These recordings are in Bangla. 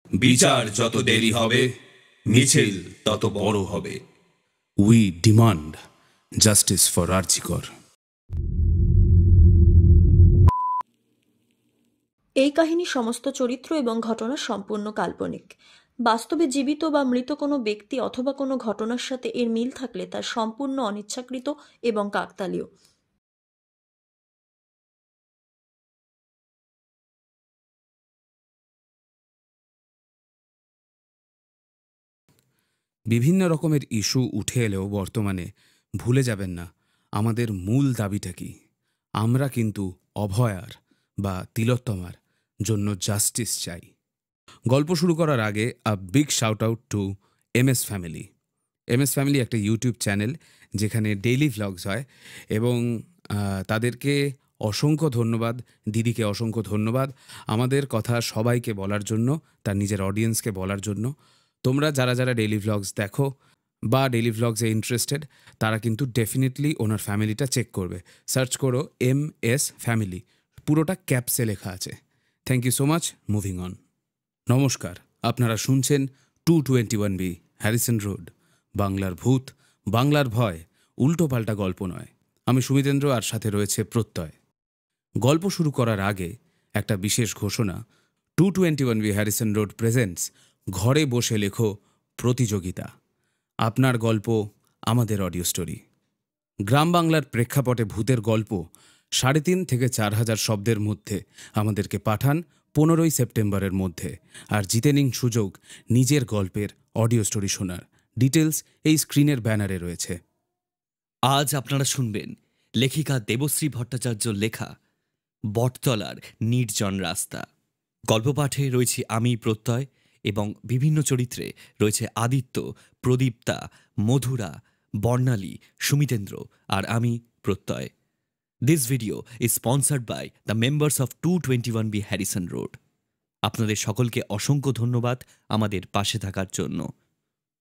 বিচার যত দেরি হবে, মিছিল তত বড় হবে। We demand justice for RG Kar. এই কাহিনীর সমস্ত চরিত্র এবং ঘটনা সম্পূর্ণ কাল্পনিক। বাস্তবে জীবিত বা মৃত কোনো ব্যক্তি অথবা কোনো ঘটনার সাথে এর মিল থাকলে তা সম্পূর্ণ অনিচ্ছাকৃত এবং কাকতালীয়। বিভিন্ন রকমের ইস্যু উঠে এলেও বর্তমানে ভুলে যাবেন না আমাদের মূল দাবিটা কি। আমরা কিন্তু অভয়ার বা তিলোত্তমার জন্য জাস্টিস চাই। গল্প শুরু করার আগে a big shout out to MS family. MS family একটা ইউটিউব চ্যানেল যেখানে ডেইলি ভ্লগস হয় এবং তাদেরকে অসংখ্য ধন্যবাদ, দিদিকে অসংখ্য ধন্যবাদ আমাদের কথা সবাইকে বলার জন্য, তার নিজের অডিয়েন্সকে বলার জন্য। তোমরা যারা যারা ডেইলি ভ্লগস দেখো বা ডেইলি ভ্লগসে ইন্টারেস্টেড, তারা কিন্তু ডেফিনেটলি ওনার ফ্যামিলিটা চেক করবে। সার্চ করো MS ফ্যামিলি, পুরোটা ক্যাপসে লেখা আছে। Thank you so much. Moving on. নমস্কার, আপনারা শুনছেন 221B হ্যারিসন রোড, বাংলার ভূত, বাংলার ভয়, উল্টোপাল্টা গল্প নয়। আমি সুমিতেন্দ্র, আর সাথে রয়েছে প্রত্যয়। গল্প শুরু করার আগে একটা বিশেষ ঘোষণা। 221B হ্যারিসন রোড প্রেজেন্টস ঘরে বসে লেখো প্রতিযোগিতা। আপনার গল্প আমাদের অডিও স্টোরি। গ্রাম বাংলার প্রেক্ষাপটে ভূতের গল্প 3.5 থেকে 4,000 শব্দের মধ্যে আমাদেরকে পাঠান 15ই সেপ্টেম্বরের মধ্যে, আর জিতে নিন সুযোগ নিজের গল্পের অডিও স্টোরি শোনার। ডিটেলস এই স্ক্রিনের ব্যানারে রয়েছে। আজ আপনারা শুনবেন লেখিকা দেবশ্রী ভট্টাচার্যর লেখা বটতলার নির্জন রাস্তা। গল্প পাঠে রয়েছে আমি প্রত্যয় এবং বিভিন্ন চরিত্রে রয়েছে আদিত্য, প্রদীপ্তা, মধুরা, বর্ণালী, সুমিতেন্দ্র আর আমি প্রত্যয়। This video is sponsored by the members of 221B Harrison road. আপনাদের সকলকে অসংখ্য ধন্যবাদ আমাদের পাশে থাকার জন্য।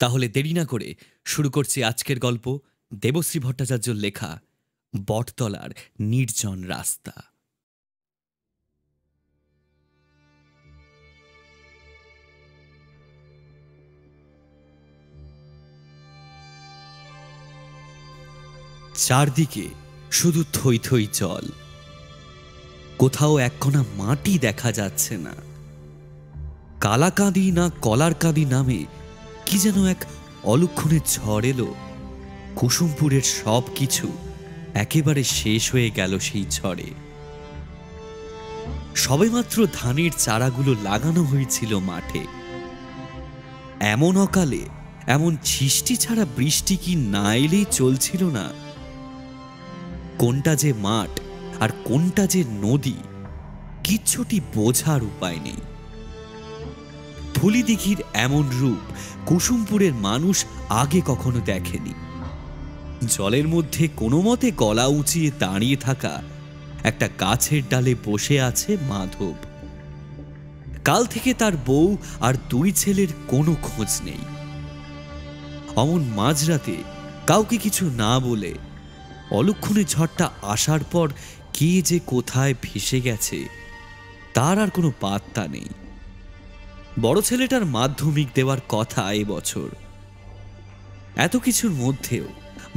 তাহলে দেরি না করে শুরু করছি আজকের গল্প, দেবশ্রী ভট্টাচার্যর লেখা বটতলার নির্জন রাস্তা। চারদিকে শুধু থই থই জল, কোথাও এক কোণা মাটি দেখা যাচ্ছে না। কালাকাঁদি না কলারকাঁদি নামে কি যেন এক অলক্ষণের ঝড় এলো। কুসুমপুরের সব কিছু একেবারে শেষ হয়ে গেল সেই ঝড়ে। সবেমাত্র ধানের চারাগুলো লাগানো হয়েছিল মাঠে। এমন অকালে এমন ছিষ্টি ছাড়া বৃষ্টি কি না এলেই চলছিল না। কোনটা যে মাঠ আর কোনটা যে নদী কিচ্ছুটি বোঝার উপায় নেই। ফুলিদিঘির এমন রূপ কুসুমপুরের মানুষ আগে কখনো দেখেনি। জলের মধ্যে কোনো মতে গলা উঁচিয়ে দাঁড়িয়ে থাকা একটা গাছের ডালে বসে আছে মাধব। কাল থেকে তার বউ আর 2 ছেলের কোনো খোঁজ নেই। অমন মাঝরাতে কাউকে কিছু না বলে অলক্ষণে ঝড়টা আসার পর কে যে কোথায় ভেসে গেছে তার আর কোনো পাত্তা নেই। বড় ছেলেটার মাধ্যমিক দেওয়ার কথা এবছর। এত কিছুর মধ্যেও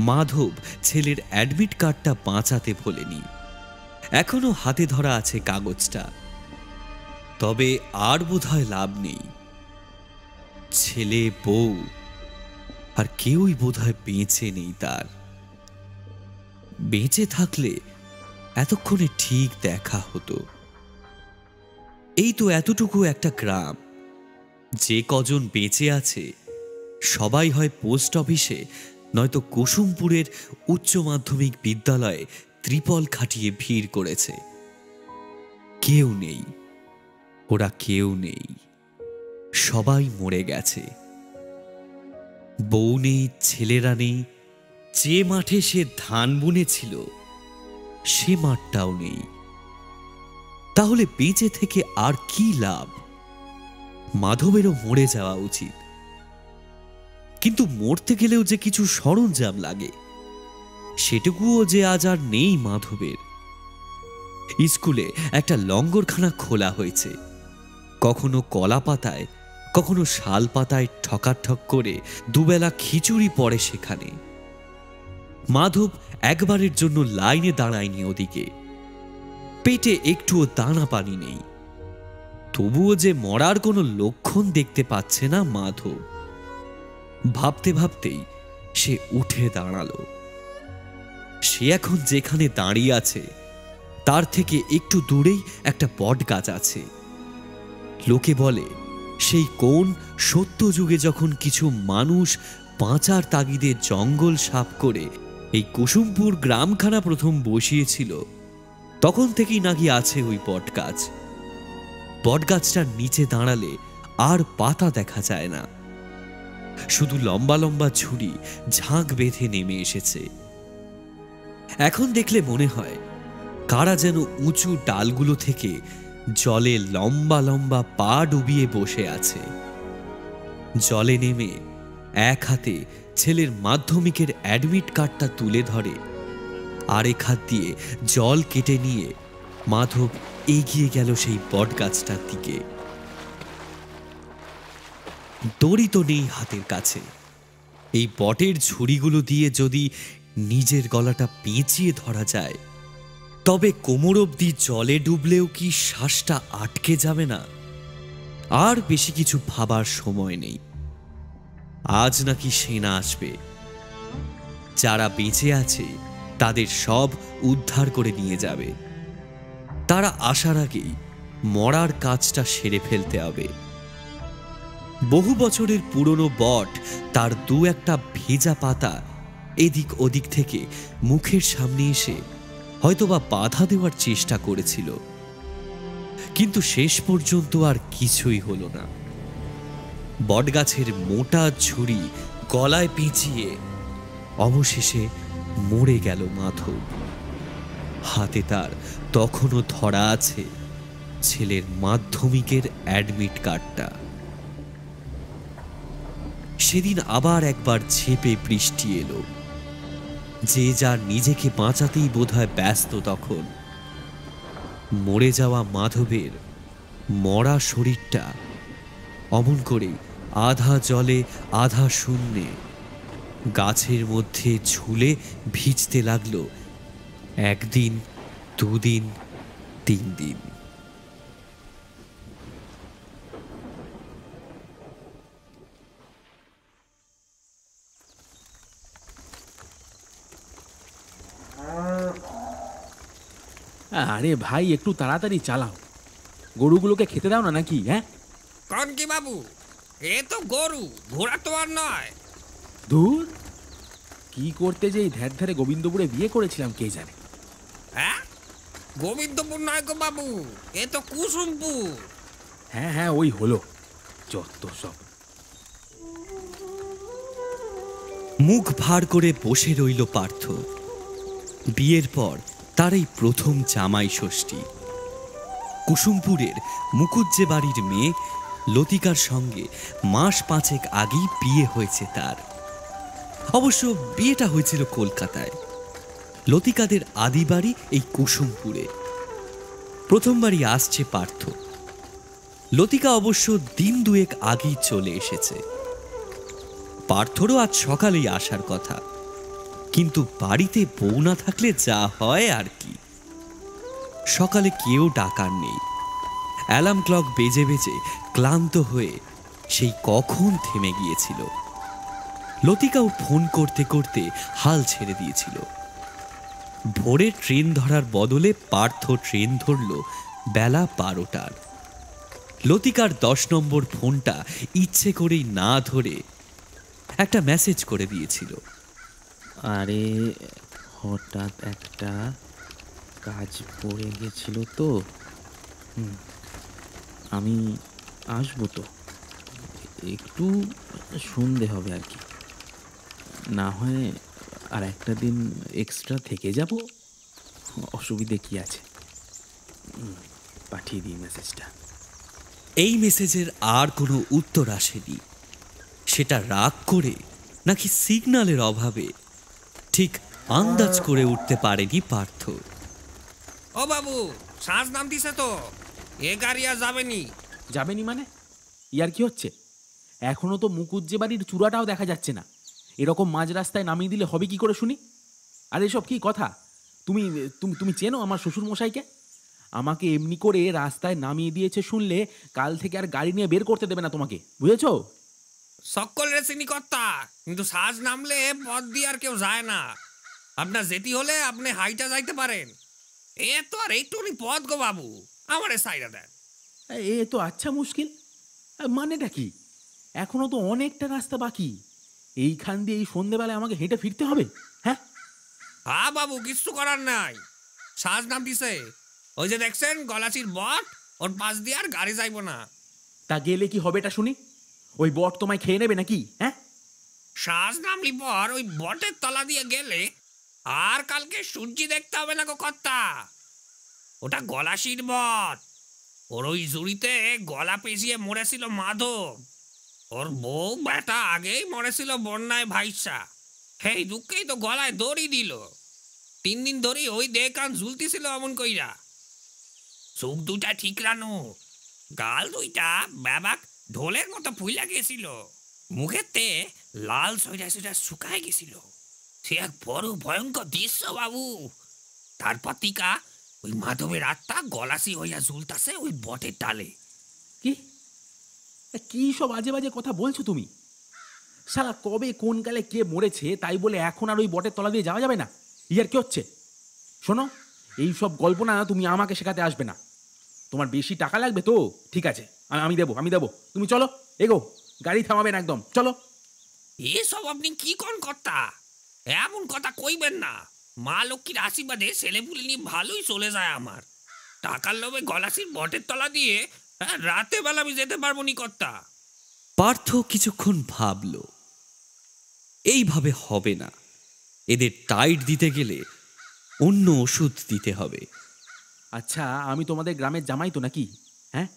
মাধব ছেলের অ্যাডমিট কার্ডটা বাঁচাতে ভোলেনি। এখনো হাতে ধরা আছে কাগজটা। তবে আর বোধহয় লাভ নেই। ছেলে, বউ আর কেউই বোধহয় বেঁচে নেই তার। বেঁচে থাকলে এতক্ষণে ঠিক দেখা হতো। এই তো এতটুকু একটা গ্রাম। যে কজন বেঁচে আছে সবাই হয় পোস্ট অফিসে নয়তো কুসুমপুরের উচ্চ মাধ্যমিক বিদ্যালয়ে ত্রিপল খাটিয়ে ভিড় করেছে। কেউ নেই, ওরা কেউ নেই, সবাই মরে গেছে। বউ নেই, ছেলেরা নেই। যে মাঠে সে ধান বুনেছিল সে মাঠটাও নেই। তাহলে বেঁচে থেকে আর কি লাভ? মাধবেরও মরে যাওয়া উচিত, কিন্তু মরতে গেলেও যে কিছু সরঞ্জাম লাগে সেটুকুও যে আজ আর নেই মাধবের। স্কুলে একটা লঙ্গরখানা খোলা হয়েছে। কখনো কলা পাতায়, কখনো শাল পাতায় ঠকাঠক করে দুবেলা খিচুড়ি পড়ে সেখানে। মাধব একবারের জন্য লাইনে দাঁড়ায়নি ওদিকে। পেটে একটুও দানা পানি নেই, তবুও যে মরার কোনো লক্ষণ দেখতে পাচ্ছে না মাধব। ভাবতে ভাবতেই সে উঠে দাঁড়ালো। সে এখন যেখানে দাঁড়িয়ে আছে তার থেকে একটু দূরেই একটা বট গাছ আছে। লোকে বলে সেই কোন সত্যযুগে যখন কিছু মানুষ বাঁচার তাগিদে জঙ্গল সাফ করে এই কুসুমপুর গ্রামখানা প্রথম বসিয়েছিল, তখন থেকেই নাকি আছে ওই বটগাছ। বটগাছটার নিচে দাঁড়ালে আর পাতা দেখা যায় না, শুধু লম্বা লম্বা ঝুড়ি ঝাঁক বেঁধে নেমে এসেছে। এখন দেখলে মনে হয় কারা যেন উঁচু ডালগুলো থেকে জলে লম্বা লম্বা পা ডুবিয়ে বসে আছে। জলে নেমে এক হাতে ছেলের মাধ্যমিকের অ্যাডমিট কার্ডটা তুলে ধরে, আরেক হাত দিয়ে জল কেটে নিয়ে মাধব এগিয়ে গেল সেই বটগাছটার দিকে। দড়ি তো নেই হাতের কাছে। এই বটের ঝুড়িগুলো দিয়ে যদি নিজের গলাটা পেঁচিয়ে ধরা যায়, তবে কোমর অবধি জলে ডুবলেও কি শ্বাসটা আটকে যাবে না? আর বেশি কিছু ভাবার সময় নেই। আজ নাকি সেনা আসবে। যারা বেঁচে আছে তাদের সব উদ্ধার করে নিয়ে যাবে। তারা আসার আগেই মরার কাজটা সেরে ফেলতে হবে। বহু বছরের পুরনো বট তার দু একটা ভেজা পাতা এদিক ওদিক থেকে মুখের সামনে এসে হয়তোবা বাধা দেওয়ার চেষ্টা করেছিল, কিন্তু শেষ পর্যন্ত আর কিছুই হলো না। বটগাছের মোটা ঝুড়ি গলায় পেঁচিয়ে অবশেষে মরে গেল মাধব। হাতে তার তখনও ধরা আছে ছেলের মাধ্যমিকের অ্যাডমিট কার্ডটা। সেদিন আবার একবার ঝেঁপে বৃষ্টি এলো। যে যার নিজেকে বাঁচাতেই বোধহয় ব্যস্ত তখন। মরে যাওয়া মাধবের মরা শরীরটা অমন করে আধা জলে আধা শূন্যে গাছের মধ্যে ঝুলে ভিজতে লাগলো একদিন, দুদিন, 3 দিন। আরে ভাই, একটু তাড়াতাড়ি চালাও, গরুগুলোকে খেতে দাও না নাকি? হ্যাঁ, কন কি বাবু, এ তো গরু, ঘোড়া তো আর নয়। ধুর, কি করতে যে এই ধ্যার ধারে গোবিন্দপুরে বিয়ে করেছিলাম কে জানে। হ্যাঁ, গোবিন্দপুর নয় গো বাবু, এ তো কুসুমপুর। হ্যাঁ হ্যাঁ, ওই হলো যত সব। মুখ ভার করে বসে রইল পার্থ। বিয়ের পর তার এই প্রথম জামাই ষষ্ঠী। কুসুমপুরের মুকুজ্জে বাড়ির মেয়ে লতিকার সঙ্গে মাস 5 আগেই বিয়ে হয়েছে তার। অবশ্য বিয়েটা হয়েছিল কলকাতায়। লতিকাদের আদি বাড়ি এই কুসুমপুরে। প্রথমবারই আসছে পার্থ। লতিকা অবশ্য দিন 2 আগেই চলে এসেছে। পার্থরও আজ সকালেই আসার কথা, কিন্তু বাড়িতে বউ না থাকলে যা হয় আর কি। সকালে কেউ ডাকার নেই। অ্যালার্ম ক্লক বেজে বেজে ক্লান্ত হয়ে সেই কখন থেমে গিয়েছিল। লতিকাও ফোন করতে করতে হাল ছেড়ে দিয়েছিল। ভোরে ট্রেন ধরার বদলে পার্থ ট্রেন ধরল বেলা 12টার। লতিকার 10 নম্বর ফোনটা ইচ্ছে করেই না ধরে একটা মেসেজ করে দিয়েছিল। আরে হঠাৎ একটা কাজ পড়ে গেছিল তো, আমি আসবো তো, একটু সন্ধে হবে আর কি, না হয় আর একটা দিন এক্সট্রা থেকে যাব, অসুবিধে কি আছে। পাঠিয়ে দিই মেসেজটা। এই মেসেজের আর কোনো উত্তর আসেনি। সেটা রাগ করে নাকি সিগন্যালের অভাবে ঠিক আন্দাজ করে উঠতে পারেনি পার্থ। ও বাবু, সাঁঝ নাম দিছে তো, এ গাড়ি আর যাবেনি। যাবেনি মানে? ইয়ার কি হচ্ছে? এখনো তো মুকুজ্জে বাড়ির চূড়াটাও দেখা যাচ্ছে না। এরকম মাঝ রাস্তায় নামিয়ে দিলে হবে কি করে শুনি? আর এসব কি কথা? তুমি তুমি তুমি চেনো আমার শ্বশুর মশাইকে? আমাকে এমনি করে রাস্তায় নামিয়ে দিয়েছে শুনলে কাল থেকে আর গাড়ি নিয়ে বের করতে দেবে না তোমাকে, বুঝেছো? সকল রেসিনি কর্তা, কিন্তু সাজ নামলে পথ দিয়ে আর কেউ যায় না। আপনার যেতে হলে আপনি হাইটা যাইতে পারেন। এ তো আর একটুখানি পথ গো বাবু, আমারে সাইডা দেন। এ তো আচ্ছা মুশকিল। মানেটা কি? এখনো তো অনেকটা রাস্তা বাকি। এইখান দিয়ে এই সন্ধেবেলায় আমাকে হেঁটে ফিরতে হবে? হ্যাঁ হ্যাঁ বাবু, কিচ্ছু করার নাই। সাজ নাম দিছে, ওই যে দেখছেন গলাচির বট, ওর পাশ দিয়ে আর গাড়ি যাইব না। তা গেলে কি হবেটা শুনি? ওই বট তোমায় খেয়ে নেবে নাকি? হ্যাঁ সাজ নামলি পর ওই বটের তলা দিয়ে গেলে আর কালকে সূর্যি দেখতে হবে না গো কর্তা। ওটা গলাশির বট। ওর ওই জুড়িতে গলা পেঁচিয়ে মরেছিল মাধব। ওর বউ বেটা আগেই মরেছিল বন্যায় ভাইসা। সেই দুঃখেই তো গলায় দড়ি দিল। 3 দিন ধরে ওই দেহ কান ঝুলতেছিল অমন কইরা। চোখ দুটা ঠিক রানো, গাল দুইটা ব্যাবাক ঢোলের মতো ফুইলা গেছিল। মুখেতে লাল সইটা সইটা শুকায় গেছিল। সে এক বড় ভয়ঙ্কর দৃশ্য বাবু। তারপর টিকা ওই মাধবের আত্মা গলাসি হইয়া ঝুলতাছে ওই বটের ডালে। কি কি সব আজে বাজে কথা বলছো তুমি? শালা কবে কোন কালে কে মরেছে তাই বলে এখন আর ওই বটের তলা দিয়ে যাওয়া যাবে না? ইয়ার কি হচ্ছে? শোনো, এই সব গল্প না তুমি আমাকে শেখাতে আসবে না। তোমার বেশি টাকা লাগবে তো ঠিক আছে, আমি দেবো। তুমি চলো, এগো, গাড়ি থামাবে না একদম, চলো। এসব আপনি কি কোন কর্তা? এমন কথা কইবেন না। মা লক্ষ্মীর আশীর্বাদে ছেলেপুলে নিয়ে ভালোই চলে যায় আমার। টাকার লোভে গলাসির বটের তলা দিয়ে রাতে বেলা আমি যেতে পারবো নি কর্তা। পার্থ কিছুক্ষণ ভাবল, এইভাবে হবে না। এদের টাইট দিতে গেলে অন্য ওষুধ দিতে হবে। আচ্ছা, আমি তোমাদের গ্রামের জামাই তো নাকি? হ্যাঁ,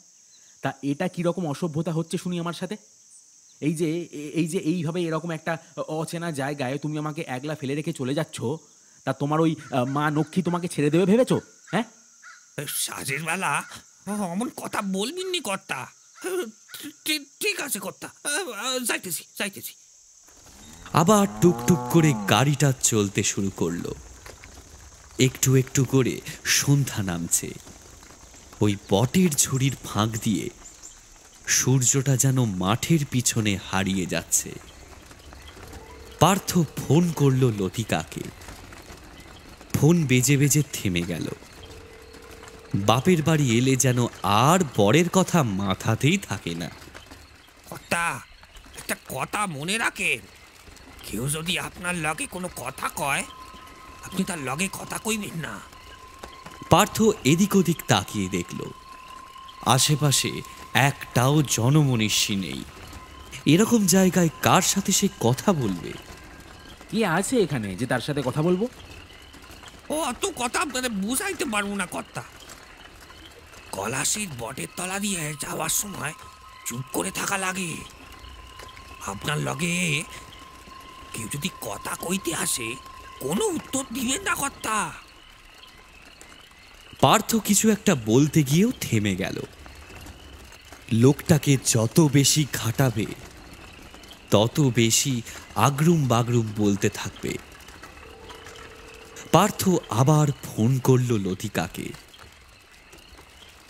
তা এটা কীরকম অসভ্যতা হচ্ছে শুনি আমার সাথে? এই যে এইভাবে এরকম একটা অচেনা জায়গায় তুমি আমাকে একলা ফেলে রেখে চলে যাচ্ছ, তা তোমার ওই মা লক্ষ্মী তোমাকে ছেড়ে দেবে ভেবেছো? হ্যাঁ, সাজের বেলা অমন কথা বলবেন নি কর্তা। ঠিক আছে কর্তা, যাইতেছি। আবার টুকটুক করে গাড়িটা চলতে শুরু করলো। একটু একটু করে সন্ধ্যা নামছে। ওই বটের ঝুড়ির ফাঁক দিয়ে সূর্যটা যেন মাঠের পিছনে হারিয়ে যাচ্ছে। পার্থ ফোন করলো লতিকাকে। ফোন বেজে বেজে থেমে গেল। বাপের বাড়ি এলে যেন আর বরের কথা মাথাতেই থাকে না। কর্তা, একটা কথা মনে রাখেন, কেউ যদি আপনার লগে কোনো কথা কয়, আপনি তার লগে কথা কইবেন না। পার্থ এদিক ওদিক তাকিয়ে দেখল। আশেপাশে একটাও জনমনীষী নেই। এরকম জায়গায় কার সাথে সে কথা বলবে? কে আছে এখানে যে তার সাথে কথা বলবো? ও অত কথা আপনাদের বুঝাইতে পারবো না কর্তা। গলাশির বটের তলা দিয়ে যাওয়ার সময় চুপ করে থাকা লাগে। আপনার লগে কেউ যদি কথা কইতে আসে, কোনো উত্তর দিবেন না কর্তা। পার্থ কিছু একটা বলতে গিয়েও থেমে গেল। লোকটাকে যত বেশি ঘাটাবে তত বেশি আগরুম বাগরুম বলতে থাকবে। পার্থ আবার ফোন করল লতিকাকে।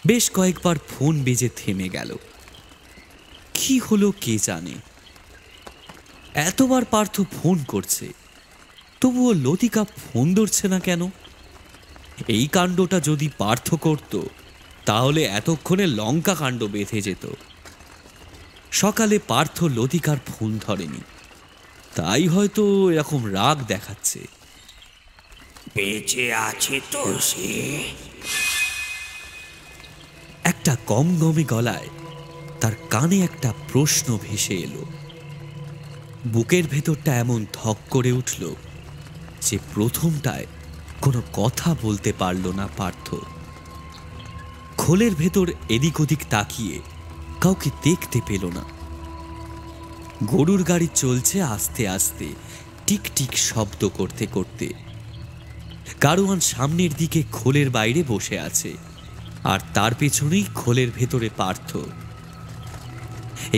বেশ কয়েকবার ফোন বেজে থেমে গেল। কি হলো কে জানে। এতবার পার্থ ফোন করছে, তবুও লতিকা ফোন ধরছে না কেন? এই কাণ্ডটা যদি পার্থ করত তাহলে এতক্ষণে লঙ্কা কাণ্ড বেঁধে যেত। সকালে পার্থ লতিকার ফোন ধরেনি, তাই হয়তো এরকম রাগ দেখাচ্ছে। বেঁচে আছে তো সে? একটা কম গমে গলায় তার কানে একটা প্রশ্ন ভেসে এলো। বুকের ভেতরটা এমন ধক করে উঠল যে প্রথমটায় কোনো কথা বলতে পারল না পার্থ। খোলের ভেতর এদিক ওদিক তাকিয়ে কাউকে দেখতে পেল না। গরুর গাড়ি চলছে আস্তে আস্তে, টিক টিক শব্দ করতে করতে। গাড়োয়ান সামনের দিকে খোলের বাইরে বসে আছে, আর তার পেছনেই খোলের ভেতরে পার্থ।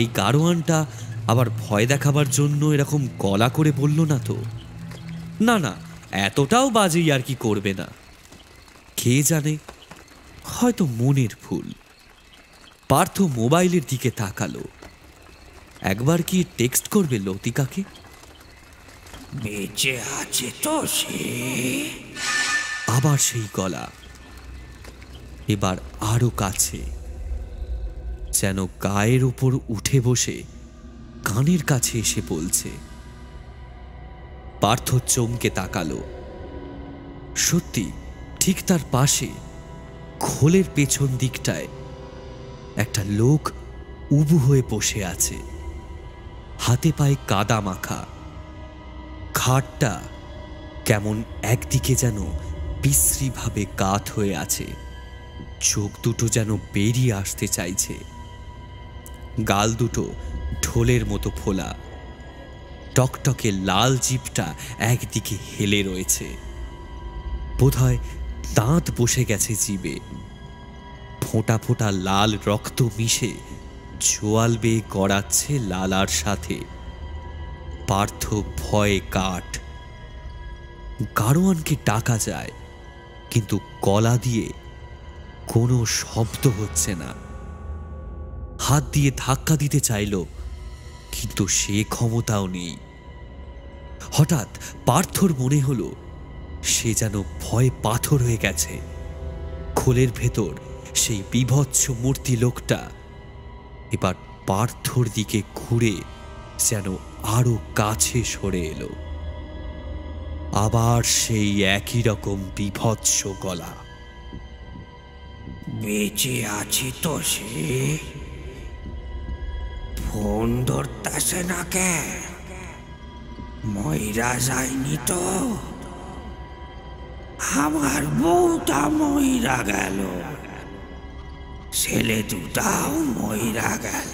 এই গাড়োয়ানটা আবার ভয় দেখাবার জন্য এরকম গলা করে বলল না তো? না না, এতটাও বাজে আর কি করবে না। কে জানে, হয়তো মনের ভুল। পার্থ মোবাইলের দিকে তাকালো। একবার কি টেক্সট করবে লতিকাকে? বেঁচে আছে তো সে? আবার সেই গলা, এবার আরো কাছে, যেন গায়ের উপর উঠে বসে কানের কাছে এসে বলছে। পার্থ চমকে তাকালো। সত্যি ঠিক তার পাশে খোলের পেছন দিকটায় একটা লোক উবু হয়ে বসে আছে, হাতে পায়ে কাদা মাখা। ঘাটটা কেমন একদিকে যেন বিশ্রীভাবে কাত হয়ে আছে, চোখ দুটো যেন বেরিয়ে আসতে চাইছে, গাল দুটো ঢোলের মতো ফোলা, টকটকে লাল জিভটা একদিকে হেলে রয়েছে, বোধহয় দাঁত বসে গেছে জিভে। ফোঁটা ফোঁটা লাল রক্ত মিশে জোয়াল বেয়ে গড়াচ্ছে লালার সাথে। পার্থ ভয়ে কাঠ। গাড়োয়ানকে ডাকা যায়, কিন্তু গলা দিয়ে কোনো শব্দ হচ্ছে না। হাত দিয়ে ধাক্কা দিতে চাইল, কিন্তু সে ক্ষমতাও নেই। হঠাৎ পার্থর মনে হলো সে যেন ভয়ে পাথর হয়ে গেছে। খোলের ভেতর সেই বীভৎস মূর্তি লোকটা এবার পার্থর দিকে ঘুরে যেন আরো কাছে সরে এলো। আবার সেই একই রকম বীভৎস গলা। বেঁচে আছে তো সে? ফোন ধরতেছে না কে? ময়রা যায়নি তো? আমার বউটা ময়রা গেল, ছেলে দুটাও ময়রা গেল,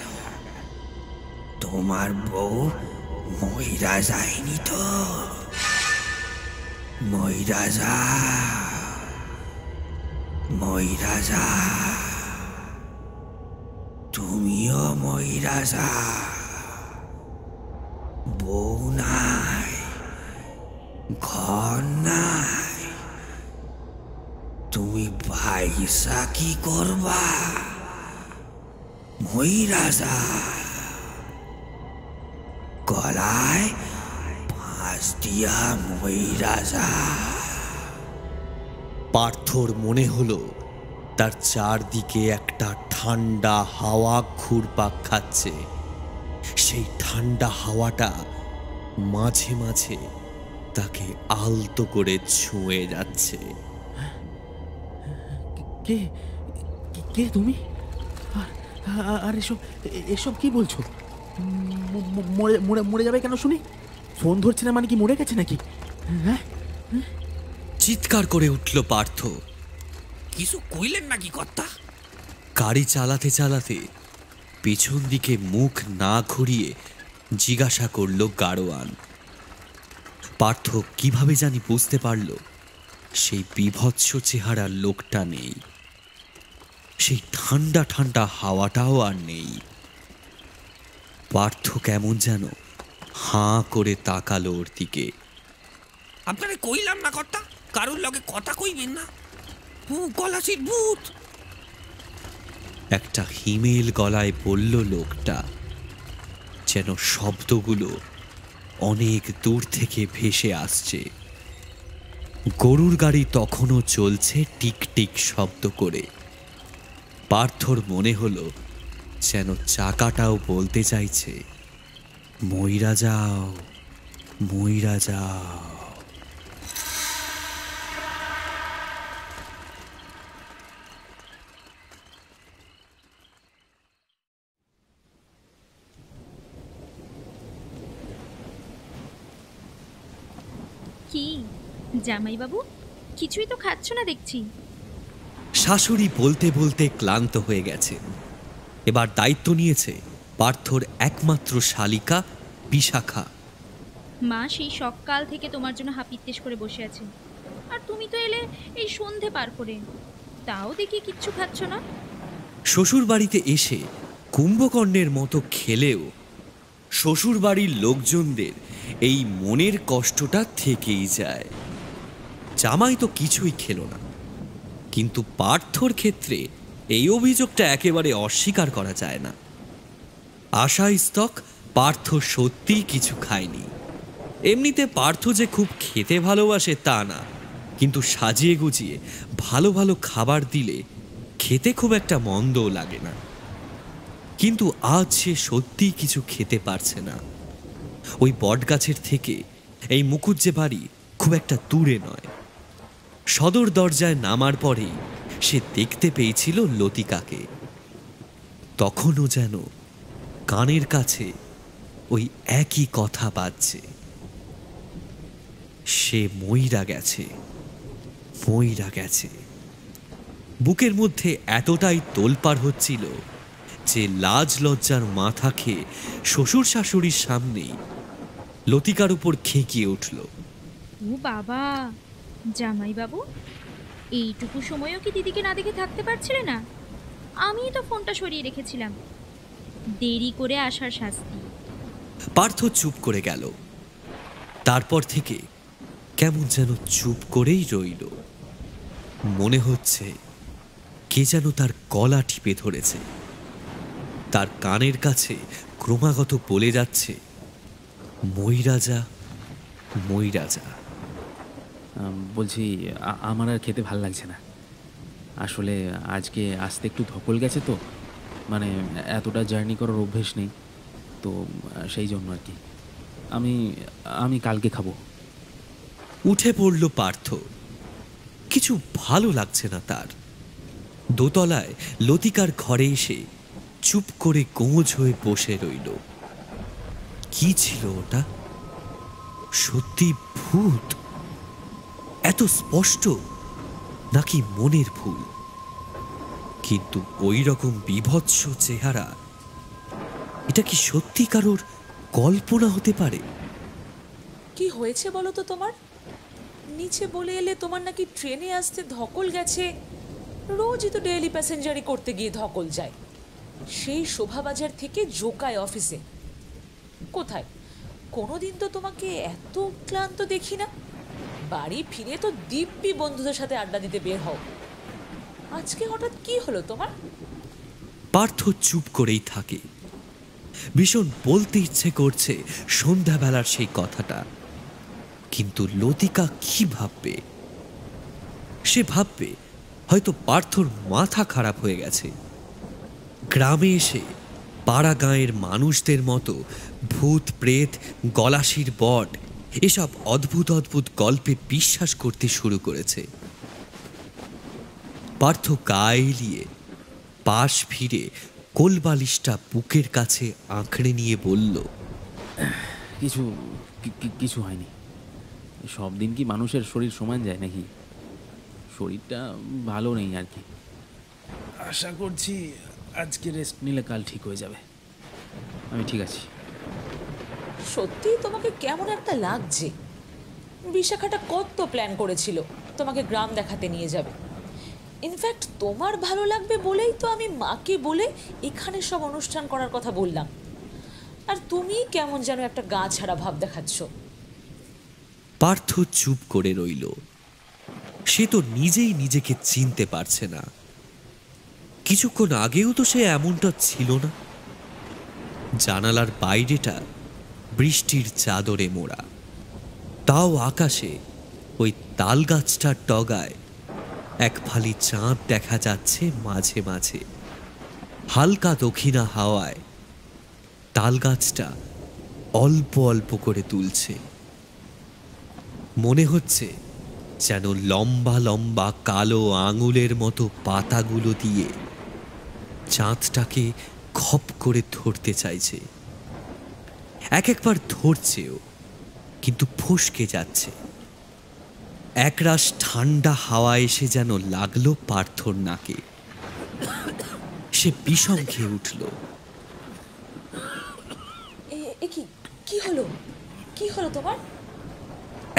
তোমার বউ ময়রা যায়নি তো? ময়রা যা, ময়রা যা, তুমিও ময়রা যা। বউ নাই, ঘর নাই, তুমি পয়সা কি করবা? ময়রা যা, গলায় ফাঁস দিয়া ময়রা যা। পার্থর মনে হলো তার চারদিকে একটা ঠান্ডা হাওয়া ঘুরপাক খাচ্ছে। সেই ঠান্ডা হাওয়াটা মাঝে মাঝে তাকে আলতো করে ছুঁয়ে যাচ্ছে। কে কে তুমি? আর এসব এসব কি বলছো? মরে যাবে কেন শুনি? ফোন ধরছে না মানে কি মরে গেছে নাকি? হ্যাঁ, চিৎকার করে উঠল পার্থ। কিছু কইলেন নাকি কর্তা? গাড়ি চালাতে চালাতে পেছন দিকে মুখ না ঘুরিয়ে জিজ্ঞাসা করল গাড়োয়ান। পার্থ কিভাবে জানি বুঝতে পারল সেই বীভৎস চেহারার লোকটা নেই, সেই ঠান্ডা ঠান্ডা হাওয়াটাও আর নেই। পার্থ কেমন যেন হাঁ করে তাকালো ওর দিকে। আপনারে কইলাম না কর্তা, কারুর লগে কথা কইবেন না, গলাশির ভূত। একটা হিমেল গলায় বলল লোকটা, যেন শব্দগুলো অনেক দূর থেকে ভেসে আসছে। গরুর গাড়ি তখনও চলছে টিক টিক শব্দ করে। পার্থর মনে হলো যেন চাকাটাও বলতে চাইছে, মইরা যাও, মইরা যাও। কি জামাইবাবু, কিছুই তো খাচ্ছ না দেখছি। শাশুড়ি বলতে বলতে ক্লান্ত হয়ে গেছে। এবার দায়িত্ব নিয়েছে পার্থর একমাত্র শালিকা বিশাখা। মা সেই সকাল থেকে তোমার জন্য হাপিত্তেশ করে বসে আছে, আর তুমি তো এলে এই সন্ধে পার করে, তাও দেখি কিচ্ছু খাচ্ছ না। শ্বশুর বাড়িতে এসে কুম্ভকর্ণের মতো খেলেও শ্বশুরবাড়ির লোকজনদের এই মনের কষ্টটা থেকেই যায়। জামাই তো কিছুই খেলো না, কিন্তু পার্থর ক্ষেত্রে এই অভিযোগটা একেবারে অস্বীকার করা যায় না। আশাস্তক পার্থ সত্যিই কিছু খায়নি। এমনিতে পার্থ যে খুব খেতে ভালোবাসে তা না, কিন্তু সাজিয়ে গুজিয়ে ভালো ভালো খাবার দিলে খেতে খুব একটা মন্দও লাগে না। কিন্তু আজ সে সত্যিই কিছু খেতে পারছে না। ওই বটগাছের থেকে এই মুকুজ্জে বাড়ি খুব একটা দূরে নয়। সদর দরজায় নামার পরেই সে দেখতে পেয়েছিল লতিকাকে। তখনও যেন কানের কাছে ওই একই কথা বাজছে, সে মইরা গেছে, মইরা গেছে। বুকের মধ্যে এতটাই তোলপাড় হচ্ছিল যে লাজ লজ্জার মাথা খেয়ে শ্বশুর শাশুড়ির সামনেই লতিকার উপর খেঁকিয়ে উঠল। ও বাবা, জামাইবাবু এইটুকু সময়ও কি দিদিকে না দেখে থাকতে পারছিলে না? আমিই তো ফোনটা সরিয়ে রেখেছিলাম। দেরি করে আসার শাস্তি। পার্থ চুপ করে গেল। তারপর থেকে কেমন যেন চুপ করেই রইল। মনে হচ্ছে কে যেন তার গলা টিপে ধরেছে। তার কানের কাছে ক্রমাগত বলে যাচ্ছে, মইরা যা, মইরা যা। বলছি, আমার আর খেতে ভাল লাগছে না। আসলে আজকে আসতে একটু ধকল গেছে তো, মানে এতটা জার্নি করার অভ্যেস নেই তো, সেই জন্য আর কি। আমি কালকে খাবো। উঠে পড়ল পার্থ। কিছু ভালো লাগছে না তার। দোতলায় লতিকার ঘরে এসে চুপ করে গোঁজ হয়ে বসে রইল। কি ছিল ওটা? সত্যি ভূত? এত স্পষ্ট নাকি মনের ভুল? কিন্তু ওই রকম বীভৎস চেহারা, এটা কি সত্যি কারোর কল্পনা হতে পারে? কি হয়েছে বলো তো তোমার? নিচে বলে এলে তোমার নাকি ট্রেনে আসতে ধকল গেছে। রোজই তো ডেইলি প্যাসেঞ্জারি করতে গিয়ে ধকল যায়। সেই শোভাবাজার থেকে জোকায় অফিসে। কোথায়? কোনোদিন তো তোমাকে এত ক্লান্ত দেখি না। বাড়ি ফিরে তো দিব্যি বন্ধুদের সাথে আড্ডা দিতে বের হও। আজকে হঠাৎ কি হলো তোমার? পার্থ চুপ করেই থাকে। ভীষণ বলতে ইচ্ছে করছে সন্ধ্যাবেলার সেই কথাটা, কিন্তু লতিকা কি ভাববে? সে ভাববে হয়তো পার্থর মাথা খারাপ হয়ে গেছে। গ্রামে এসে পাড়া গাঁয়ের মানুষদের মতো ভূত প্রেত, গলাশির বট এসব অদ্ভুত অদ্ভুত গল্পে বিশ্বাস করতে শুরু করেছে। পার্থ গায়ে এলিয়ে পাশ ফিরে কোলবালিশটা বুকের কাছে আঁকড়ে নিয়ে বলল, কিছু হয়নি। সব দিন কি মানুষের শরীর সমান যায় নাকি? শরীরটা ভালো নেই আর কি। আশা করছি আজকে রেস্ট নিলে কাল ঠিক হয়ে যাবে। আমি ঠিক আছি। সত্যি তোমাকে কেমন একটা লাগছে। বিশাখাটা কত প্ল্যান করেছিল তোমাকে গ্রাম দেখাতে নিয়ে যাবে। ইনফ্যাক্ট তোমার ভালো লাগবে বলেই তো আমি মাকে বলে এখানে সব অনুষ্ঠান করার কথা বললাম। আর তুমি কেমন যেন একটা গা ছাড়া ভাব দেখাচ্ছ। পার্থ চুপ করে রইল। সে তো নিজেই নিজেকে চিনতে পারছে না। কিছুক্ষণ আগেও তো সে এমনটা ছিল না। জানালার বাইরেটা বৃষ্টির চাদরে মোড়া, তাও আকাশে ওই তাল গাছটার ডগায় এক ফালি চাঁদ দেখা যাচ্ছে মাঝে মাঝে। হালকা দক্ষিণা হাওয়ায় তাল গাছটা অল্প অল্প করে দুলছে। মনে হচ্ছে যেন লম্বা লম্বা কালো আঙুলের মতো পাতাগুলো দিয়ে চাঁদটাকে খপ করে ধরতে চাইছে। একবার ধরছেও, কিন্তু ফসকে যাচ্ছে। একরাশ ঠান্ডা হাওয়া এসে যেন লাগলো পার্থর নাকে। সে বিষম খেয়ে উঠল। কি হলো? কি হলো তোমার?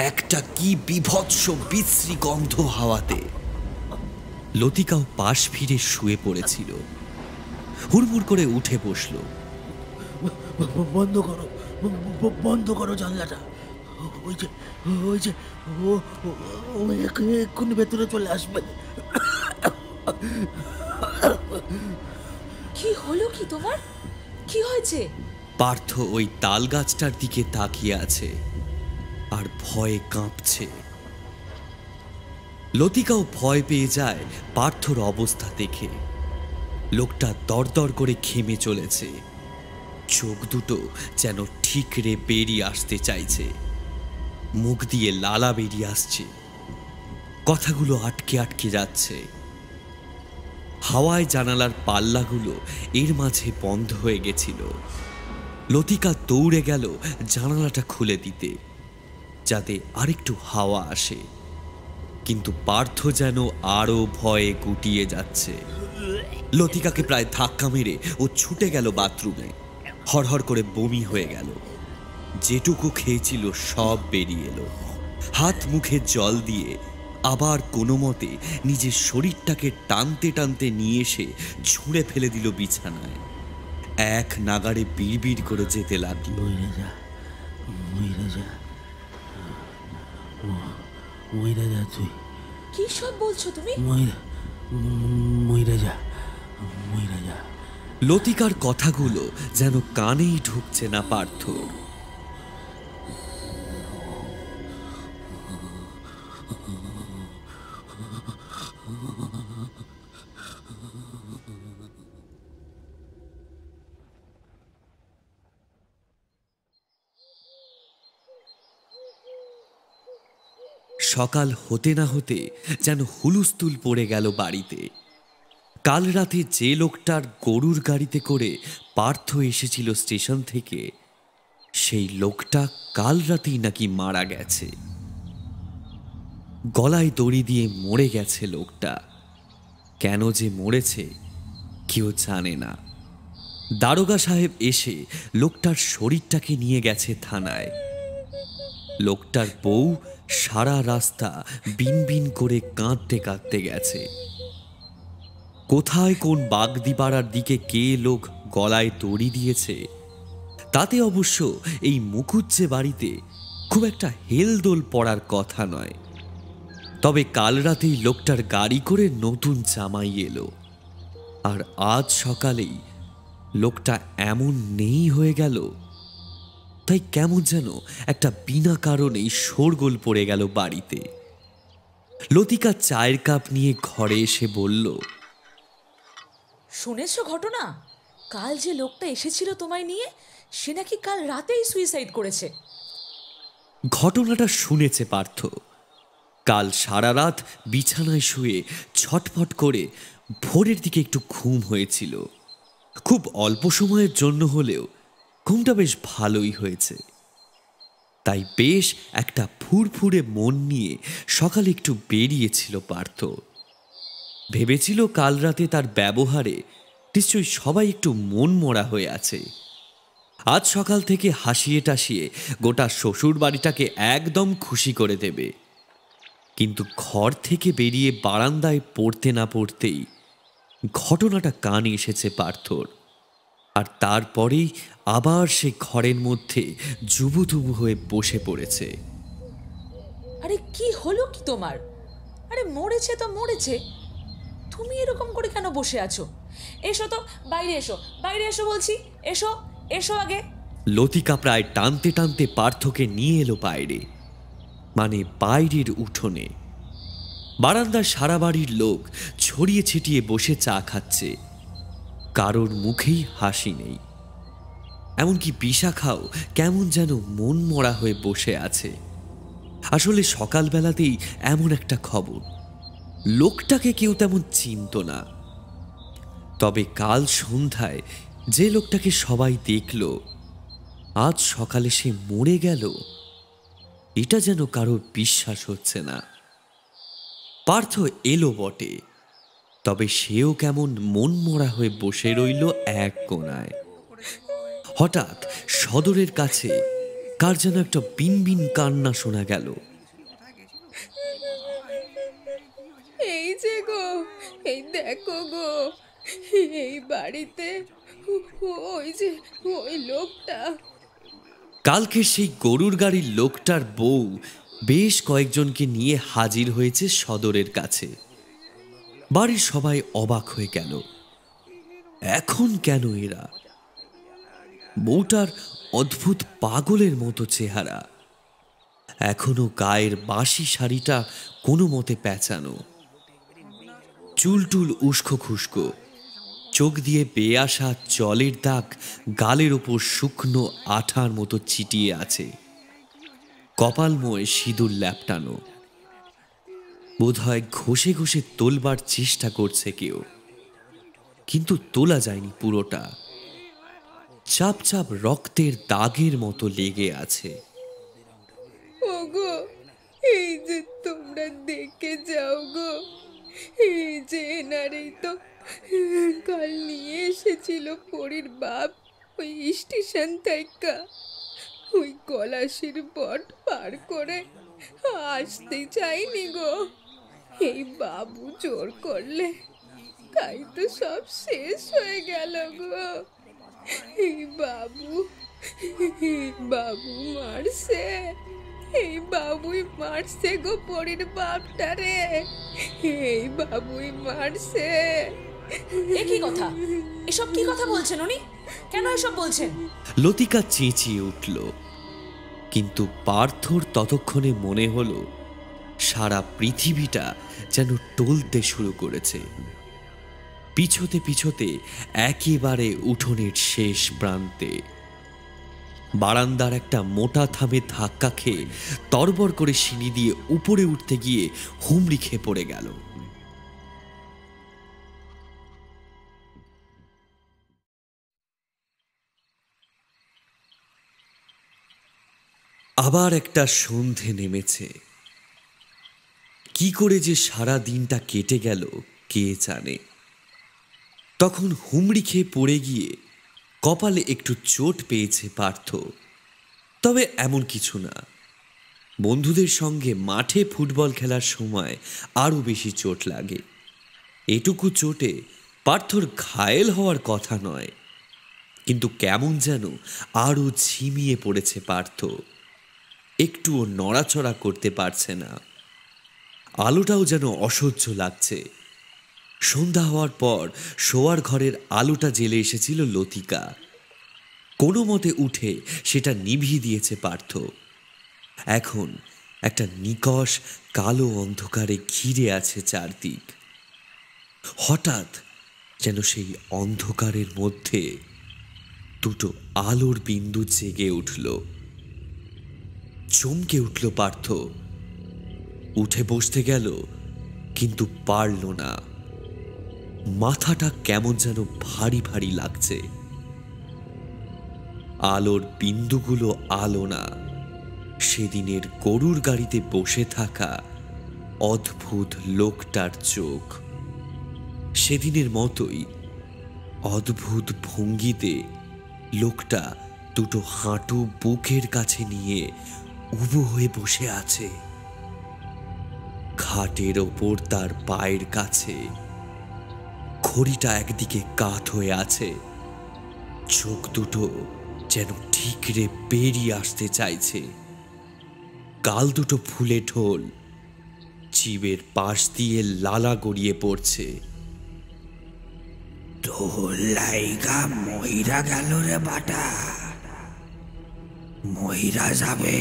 একটা কি বিভৎস বিশ্রী গন্ধ হাওয়াতে। লতিকাও পাশ ফিরে শুয়ে পড়েছিল। হুড়মুড় করে উঠে বসল। বন্ধ করো, বন্ধ করো জানলাটা। ওই যে ওই যে ও ও এক্ষুনি ভেতরে চলে আসবে। কি হলো কি তোমার? কি হয়েছে? পার্থ ওই তাল গাছটার দিকে তাকিয়ে আছে আর ভয়ে কাঁপছে। লতিকাও ভয় পেয়ে যায় পার্থর অবস্থা দেখে। লোকটা দরদর করে ঘেমে চলেছে, চোখ দুটো যেন ঠিকরে বেরিয়ে আসতে চাইছে, মুখ দিয়ে লালা বেরিয়ে আসছে, কথাগুলো আটকে আটকে যাচ্ছে। হাওয়ায় জানালার পাল্লাগুলো এর মাঝে বন্ধ হয়ে গেছিল। লতিকা দৌড়ে গেল জানালাটা খুলে দিতে, যাতে আরেকটু হাওয়া আসে, কিন্তু পার্থ যেন আরো ভয়ে গুটিয়ে যাচ্ছে। লতিকাকে প্রায় ধাক্কা মেরে ও ছুটে গেল বাথরুমে। হড়হড় করে বমি হয়ে গেল, যেটুকু খেয়েছিল সব বেরিয়ে এলো। হাত মুখে জল দিয়ে আবার কোনো মতে নিজের শরীরটাকে টানতে টানতে নিয়ে এসে ছুঁড়ে ফেলে দিল বিছানায়। এক নাগাড়ে বিড়বিড় করে যেতে লাগলো, মইরা যা, মইরা যা, মইরা যা তুই, কি সব বলছো তুমি? মইরা যা, মইরা যা। লতিকার কথাগুলো যেন কানেই ঢুকছে না পার্থর। সকাল হতে না হতে যেন হুলুস্থুল পড়ে গেল বাড়িতে। কাল রাতে যে লোকটার গরুর গাড়িতে করে পার্থ এসেছিল স্টেশন থেকে, সেই লোকটা কাল রাতেই নাকি মারা গেছে। গলায় দড়ি দিয়ে মরে গেছে লোকটা। কেন যে মরেছে কেউ জানে না। দারোগা সাহেব এসে লোকটার শরীরটাকে নিয়ে গেছে থানায়। লোকটার বউ সারা রাস্তা বিনবিন করে কাঁদতে কাঁদতে গেছে। কোথায় কোন বাগদিপাড়ার দিকে কে লোক গলায় দড়ি দিয়েছে তাতে অবশ্য এই মুকুজ্জে বাড়িতে খুব একটা হেলদোল পড়ার কথা নয়। তবে কাল রাতেই লোকটার গাড়ি করে নতুন জামাই এলো, আর আজ সকালেই লোকটা এমন নেই হয়ে গেল। তাই কেমন যেন একটা বিনা কারণেই শোরগোল পড়ে গেল বাড়িতে। লতিকা চায়ের কাপ নিয়ে ঘরে এসে বলল, শুনেছো ঘটনা? কাল যে লোকটা এসেছিল তোমায় নিয়ে, সে নাকি কাল রাতেই সুইসাইড করেছে। ঘটনাটা শুনেছে পার্থ। কাল সারা রাত বিছানায় শুয়ে ছটফট করে ভোরের দিকে একটু ঘুম হয়েছিল। খুব অল্প সময়ের জন্য হলেও ঘুমটা বেশ ভালোই হয়েছে। তাই বেশ একটা ফুরফুরে মন নিয়ে সকালে একটু বেরিয়েছিল পার্থ। ভেবেছিল কাল রাতে তার ব্যবহারে নিশ্চয়ই সবাই একটু মন মরা হয়ে আছে। আজ সকাল থেকে হাসিয়ে টাসিয়ে গোটা শ্বশুর বাড়িটাকে একদম খুশি করে দেবে। কিন্তু ঘর থেকে বেরিয়ে বারান্দায় পড়তে না পড়তেই ঘটনাটা কানে এসেছে পার্থর। আর তারপরেই আবার সে ঘরের মধ্যে জুবুথুবু হয়ে বসে পড়েছে। আরে কি হলো কি তোমার? আরে মরেছে তো মরেছে, তুমি এরকম করে কেন বসে আছো? এসো তো, বাইরে এসো, বাইরে এসো বলছি, এসো এসো আগে। লতিকা প্রায় টানতে টানতে পার্থকে নিয়ে এলো বাইরে, মানে বাইরের উঠোনে। বারান্দার সারা বাড়ির লোক ছড়িয়ে ছিটিয়ে বসে চা খাচ্ছে, কারোর মুখেই হাসি নেই। এমনকি বিশাখাও কেমন যেন মন মরা হয়ে বসে আছে। আসলে সকালবেলাতেই এমন একটা খবর, লোকটাকে কেউ তেমন চিনত না। তবে কাল সন্ধ্যায় যে লোকটাকে সবাই দেখল, আজ সকালে সে মরে গেল, এটা যেন কারোর বিশ্বাস হচ্ছে না। পার্থ এলো বটে, তবে সেও কেমন মন মরা হয়ে বসে রইল এক কোণায়। হঠাৎ সদরের কাছে কার যেন একটা বিনবিন কান্না শোনা গেল। এই যে গো, এই দেখো গো, এই বাড়িতে ওই যে ওই লোকটা। কালকে সেই গরুর গাড়ির লোকটার বউ বেশ কয়েকজনকে নিয়ে হাজির হয়েছে সদরের কাছে। বাড়ির সবাই অবাক হয়ে গেল, এখন কেন এরা? বউটার অদ্ভুত পাগলের মতো চেহারা, এখনো গায়ের বাসি শাড়িটা কোনো মতে প্যাঁচানো, চুলটুল উস্কো খুস্কো, চোখ দিয়ে বেয়ে আসা জলের দাগ গালের ওপর শুকনো আঠার মতো চিটিয়ে আছে, কপালময় সিঁদুর ল্যাপটানো। বোধহয় ঘষে ঘষে তোলবার চেষ্টা করছে কেউ, কিন্তু তোলা যায়নি পুরোটা, চাপ চাপ রক্তের দাগের মতো লেগে আছে। ওগো, এই যে তোমরা দেখে যাও গো, এই যে এনারেই তো কাল নিয়ে এসেছিল পরীর বাপ ওই স্টেশন থেকে। ওই গলাশির বট পার করে আসতে চাইনি গো, এই বাবু জোর করলে, তাই তো সব শেষ হয়ে গেল গো। এই বাবু মারছে, এই বাবুই মারছে গো পরীর বাপটারে, এই বাবুই মারছে। এ কি কথা? এসব কি কথা বলছেন উনি? কেন এসব বলছেন? লতিকা চেঁচিয়ে উঠল, কিন্তু পার্থর ততক্ষণে মনে হলো সারা পৃথিবীটা যেন টলতে শুরু করেছে। পিছোতে পিছোতে একেবারে উঠোনের শেষ প্রান্তে বারান্দার একটা মোটা থামে ধাক্কা খেয়ে তরবর করে সিঁড়ি দিয়ে উপরে উঠতে গিয়ে হুমড়ি খেয়ে পড়ে গেল। আবার একটা সন্ধে নেমেছে। কি করে যে সারা দিনটা কেটে গেল কে জানে। তখন হুমড়ি খেয়ে পড়ে গিয়ে কপালে একটু চোট পেয়েছে পার্থ, তবে এমন কিছু না। বন্ধুদের সঙ্গে মাঠে ফুটবল খেলার সময় আরও বেশি চোট লাগে। এটুকু চোটে পার্থর ঘায়েল হওয়ার কথা নয়, কিন্তু কেমন যেন আরও ঝিমিয়ে পড়েছে পার্থ, একটুও নড়াচড়া করতে পারছে না। আলোটাও যেন অসহ্য লাগছে। সন্ধ্যা হওয়ার পর শোয়ার ঘরের আলোটা জ্বেলে এসেছিল লতিকা। কোনো মতে উঠে সেটা নিভিয়ে দিয়েছে পার্থ। এখন একটা নিকষ কালো অন্ধকারে ঘিরে আছে চারদিক। হঠাৎ যেন সেই অন্ধকারের মধ্যে দুটো আলোর বিন্দু জেগে উঠল। চমকে উঠল পার্থ, উঠে বসতে গেল কিন্তু পারল না। মাথাটা কেমন যেন ভারী ভারী লাগছে। আলোর বিন্দুগুলো আলো না, সেদিনের গরুর গাড়িতে বসে থাকা অদ্ভুত লোকটার চোখ। সেদিনের মতোই অদ্ভুত ভঙ্গিতে লোকটা দুটো হাঁটু বুকের কাছে নিয়ে উবু হয়ে বসে আছে। খাটের ওপর তার পায়ের কাছে ঘড়িটা একদিকে কাত হয়ে আছে। চোখ দুটো যেন ঠিকরে বেরিয়ে আসতে চাইছে। গাল দুটো ফুলে ঢোল, জিভের পাশ দিয়ে লালা গড়িয়ে পড়ছে। তোর লাইগা মহিরা গেল রে বাটা, মহিরা যাবে,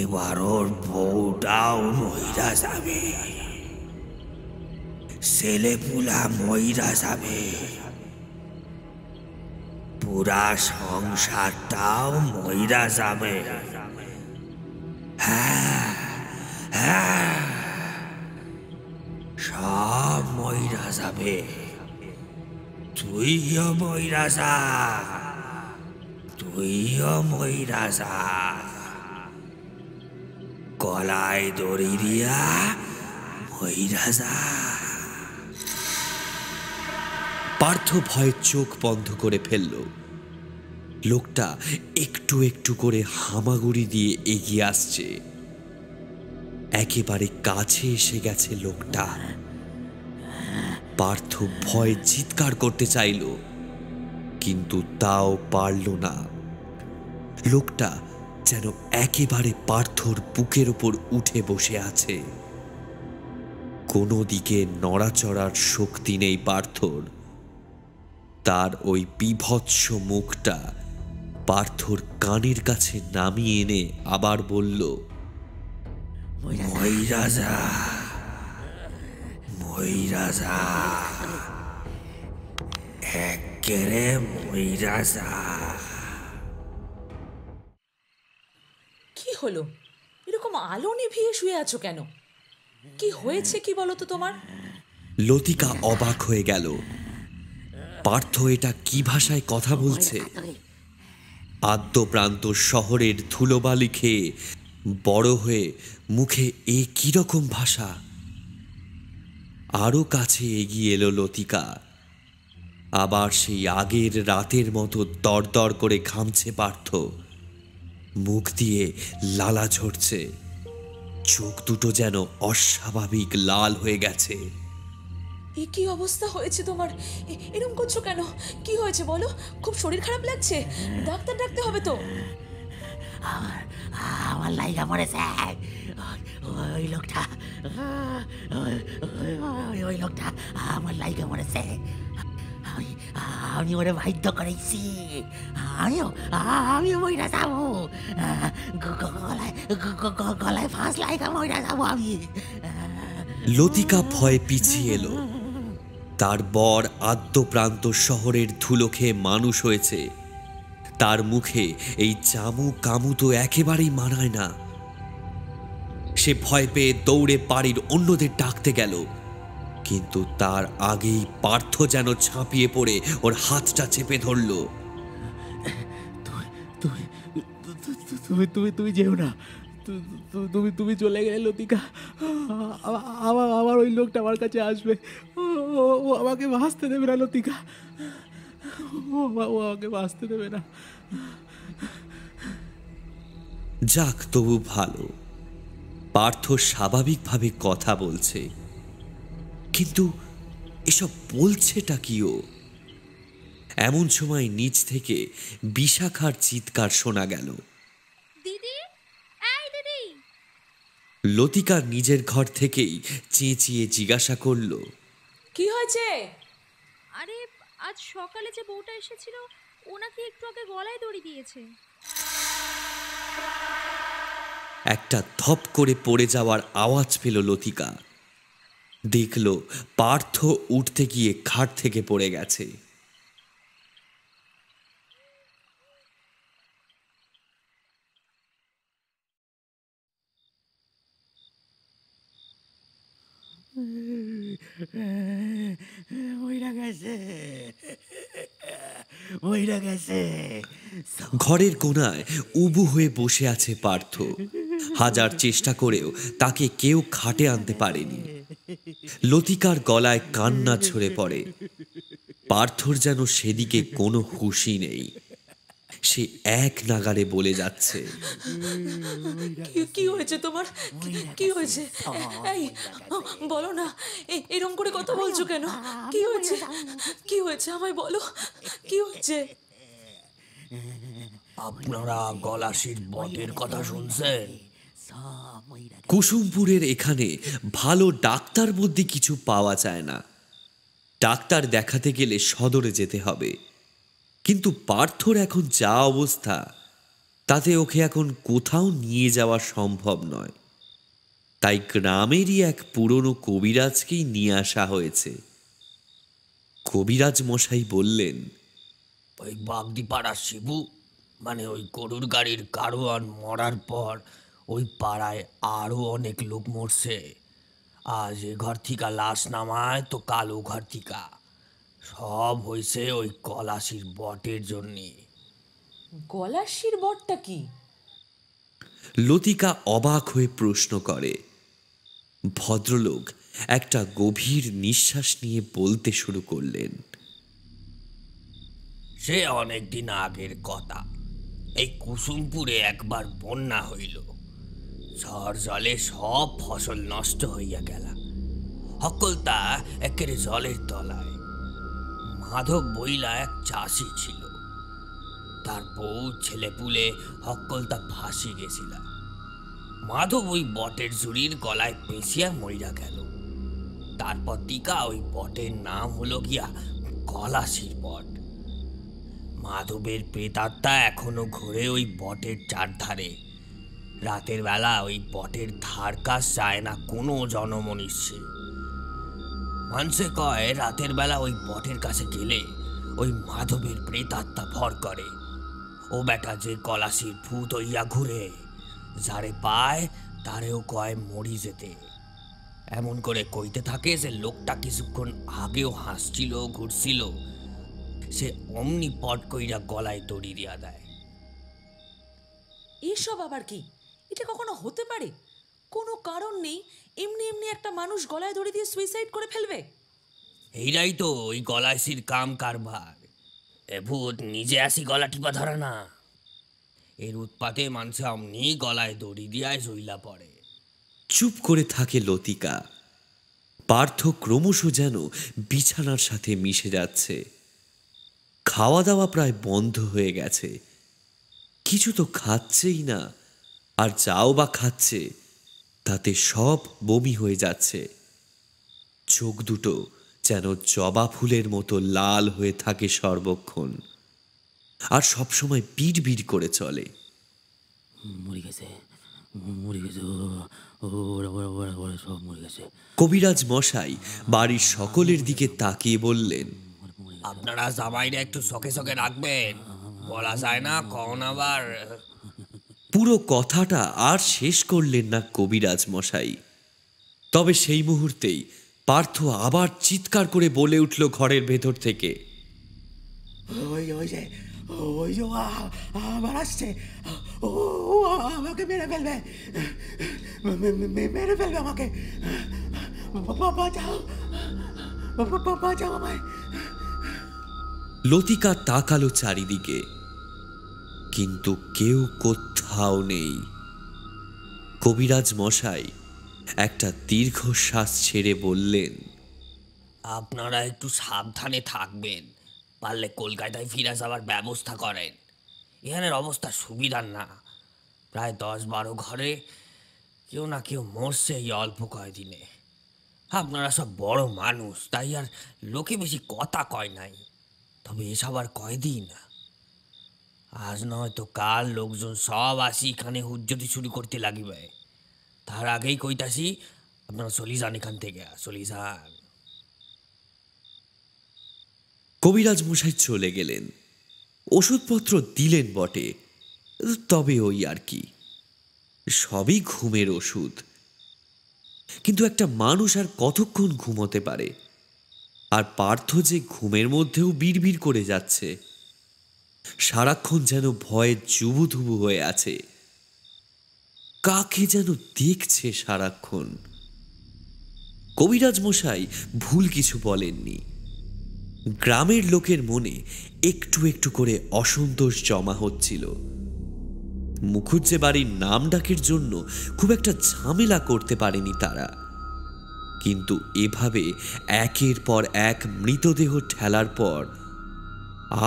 এবার ওর বউটাও মহিরা যাবে, ছেলে পুলা মহিরা যাবে, পুরা সংসারটাও মহিরা যাবে। হ্যাঁ হ্যাঁ, সব মহিরা যাবে, তুইও মহিরা যা, তুইও মহিরা যা, গলায় দড়ি দিয়া মহিরা যা। পার্থ ভয়ে চোখ বন্ধ করে ফেলল। লোকটা একটু একটু করে হামাগুড়ি দিয়ে এগিয়ে আসছে। একেবারে কাছে এসে গেছে লোকটা। পার্থ ভয়ে চিৎকার করতে চাইল, কিন্তু তাও পারল না। লোকটা যেন একেবারে পার্থর বুকের ওপর উঠে বসে আছে। কোনো দিকে নড়াচড়ার শক্তি নেই পার্থর। তার ওই বিভৎস মুখটা পার্থর কানের কাছে নামিয়ে এনে আবার বলল, মইরাজা, মইরাজা, একেরে মইরাজা। কি হলো? এরকম আলো নিভিয়ে শুয়ে আছো কেন? কি হয়েছে কি বলো তো তোমার? লতিকা অবাক হয়ে গেল। পার্থ এটা কি ভাষায় কথা বলছে? আদ্যপ্রান্ত শহরের ধুলোবালি খেয়ে বড় হয়ে মুখে এ কিরকম ভাষা? আরো কাছে এগিয়ে এলো লতিকা। আবার সেই আগের রাতের মতো দরদর করে ঘামছে পার্থ। মুখ দিয়ে লালা ঝরছে, চোখ দুটো যেন অস্বাভাবিক লাল হয়ে গেছে। এ কি অবস্থা হয়েছে তোমার? এরকম করছো কেন? কি হয়েছে বলো? খুব শরীর খারাপ লাগছে? ডাক্তার ডাকতে হবে তো। আমার লাইগা মরেছে ওই লোকটা, ওই লোকটা আমার লাইগা মরেছে। আমি ওরে বাধ্য করেছি। আমিও মইরা যাবো, গলায় ফাঁস লাইগা মইরা যাবো আমি। লতিকা ভয়ে পিছিয়ে এলো। তার বর আদ্যপ্রান্ত শহরের ধুলো খেয়ে মানুষ হয়েছে। তার মুখে এই চামু কামু তো একেবারেই মানায় না। সে ভয় পেয়ে দৌড়ে বাড়ির অন্যদের ডাকতে গেল, কিন্তু তার আগেই পার্থ যেন ঝাঁপিয়ে পড়ে ওর হাতটা চেপে ধরল। তুমি যেও না, তুমি চলে গেলে লতিকা, আমার ওই লোকটা আমার কাছে আসবে। ও আমাকে বাঁচতে দেবে না লতিকা, ও আমাকে বাঁচতে দেবে না। যাক, তবু ভালো, পার্থ স্বাভাবিকভাবে কথা বলছে। কিন্তু এসব বলছেটা কি ও? এমন সময় নিচ থেকে বিশাখার চিৎকার শোনা গেল। দিদি, এই দিদি। লতিকা নিজের ঘর থেকেই চেঁচিয়ে জিজ্ঞাসা করল, কি হয়েছে? আরে আজ সকালে যে বউটা এসেছিল ওনাকে একটু আগে গলায় দড়ি দিয়েছে। একটা ধপ করে পড়ে যাওয়ার আওয়াজ পেল লতিকা। দেখল পার্থ উঠতে গিয়ে খাট থেকে পড়ে গেছে। মইরা গেছে, মইরা গেছে। ঘরের কোণায় উবু হয়ে বসে আছে পার্থ। হাজার চেষ্টা করেও তাকে কেউ খাটে আনতে পারেনি। লতিকার গলায় কান্না ঝরে পড়ে। পার্থর যেন সেদিকে কোনো হুঁশই নেই। সে এক নাগারে বলে যাচ্ছে, কি হয়েছে তোমার? কি হয়েছে? এই বলো না, এরকম করে কথা বলছো কেন? কি হয়েছে? কি হয়েছে আমায় বলো, কি হয়েছে? আপনারা গলাশির বটের কথা শুনছেন? কুসুমপুরের এখানে ভালো ডাক্তার বলতে কিছু পাওয়া যায় না। ডাক্তার দেখাতে গেলে সদরে যেতে হবে। কিন্তু পার্থর এখন যা অবস্থা, তাতে ওকে এখন কোথাও নিয়ে যাওয়া সম্ভব নয়। তাই গ্রামেরই এক পুরনো কবিরাজকেই নিয়ে আসা হয়েছে। কবিরাজ মশাই বললেন, ওই বাগদিপাড়ার শিবু, মানে ওই গরুর গাড়ির কারোয়ান মরার পর ওই পাড়ায় আরও অনেক লোক মরছে। আজ এ ঘর থিকা লাশ নামায় তো কাল ও ঘর থিকা। সব হয়েছে ওই গলাশির বটের জন্যে। গলাশির বটটা কি? লতিকা অবাক হয়ে প্রশ্ন করে। ভদ্রলোক একটা গভীর নিঃশ্বাস নিয়ে বলতে শুরু করলেন, সে অনেক দিন আগের কথা। এই কুসুমপুরে একবার বন্যা হইল। ঝড় জলে সব ফসল নষ্ট হইয়া গেল। হকলতা একেবারে জলের তলায়। মাধব বইলা এক চাষি ছিল, তার বউ ছেলেপুলে হকলতা ফাঁসি গেছিল। মাধব ওই বটের ঝুড়ির গলায় পেঁচিয়া মরিয়া গেল। তারপর টিকা ওই বটের নাম হলো গিয়া গলাশির বট। মাধবের প্রেতাত্মা এখনো ঘুরে ওই বটের চারধারে। রাতের বেলা ওই বটের ধার কাছ যায় না কোনো জনমনুষ্যে। মানুষে কয় রাতের বেলা ওই বটের কাছে গেলে ওই মাধবের প্রেতাত্মা ভর করে। ও বেটা যে গলাশির ভূত হইয়া ঘুরে, যারে পায় তারেও কয় মরি যেতে। এমন করে কইতে থাকে যে লোকটা কিছুক্ষণ আগেও হাসছিল, ঘুরছিল, সে অমনি পট কইরা গলায় দড়ি দিয়া দেয়। এসব আবার কি? এটা কখনো হতে পারে? কোনো কারণ নেই, এমনি এমনি একটা মানুষ গলায় দড়ি দিয়ে সুইসাইড করে ফেলবে? এইটাই তো ওই গলাশির কাম কারবার। এ ভূত নিজে আসি গলা টিপা ধরে না, এর উৎপাতে মানুষ অমনি গলায় দড়ি দিয়ায় জইলা পড়ে। চুপ করে থাকে লতিকা। পার্থ ক্রমশ যেন বিছানার সাথে মিশে যাচ্ছে। খাওয়া দাওয়া প্রায় বন্ধ হয়ে গেছে। কিছু তো খাচ্ছেই না, আর যাও বা খাচ্ছে তাতে সব বমি হয়ে যাচ্ছে। চোখ দুটো যেন জবা ফুলের মতো লাল হয়ে থাকে সর্বক্ষণ, আর সবসময় বিড় বিড় করে চলে। মরে গেছে, মরে গেছে, ওরা ওরা ওরা ওরা সব মরে গেছে। কবিরাজ মশাই বাড়ির সকলের দিকে তাকিয়ে বললেন, আপনারা জামাইরা একটু শখে শখে রাখবেন, বলা যায় না কখন আবার। পুরো কথাটা আর শেষ করলেন না কবিরাজ মশাই। তবে সেই মুহূর্তেই পার্থ আবার চিৎকার করে বলে উঠল ঘরের ভেতর থেকে, ওই ওই যে ওই যে আবার আসছে, ও আমাকে মেরে ফেলবে, মেরে ফেলবে আমাকে, বাঁচাও, বাঁচাও আমায়। লতিকা তাকালো চারিদিকে, কিন্তু কেউ কোথাও নেই। কবিরাজ মশাই একটা দীর্ঘশ্বাস ছেড়ে বললেন, আপনারা একটু সাবধানে থাকবেন, পারলে কলকাতায় ফিরে যাওয়ার ব্যবস্থা করেন। এখানের অবস্থা সুবিধার না। প্রায় 10-12 ঘরে কেউ না কেউ মরছে এই অল্প কয়দিনে। আপনারা সব বড় মানুষ, তাই আর লোকে বেশি কথা কয় নাই। তবে এসব আর কয়দিন, আজ নয় তো কাল লোকজন সব আসি এখানে হুজ্জতি শুরু করতে লাগিবে। তার আগেই কইতাছি, আপনারা চলি যান এখান থেকে, চলি যান। কবিরাজ মশাই চলে গেলেন। ওষুধপত্র দিলেন বটে, তবে ওই আর কি, সবই ঘুমের ওষুধ। কিন্তু একটা মানুষ আর কতক্ষণ ঘুমোতে পারে? আর পার্থ যে ঘুমের মধ্যেও বিড়বিড় করে যাচ্ছে, সারাক্ষণ যেন ভয়ে জুবুথুবু হয়ে আছে। কাকে যেন দেখছে সারাক্ষণ। কবিরাজ মশাই ভুল কিছু বলেননি। গ্রামের লোকের মনে একটু একটু করে অসন্তোষ জমা হচ্ছিল। মুখুজ্জে বাড়ির নাম ডাকের জন্য খুব একটা ঝামেলা করতে পারেনি তারা, কিন্তু এভাবে একের পর এক মৃতদেহ ঠেলার পর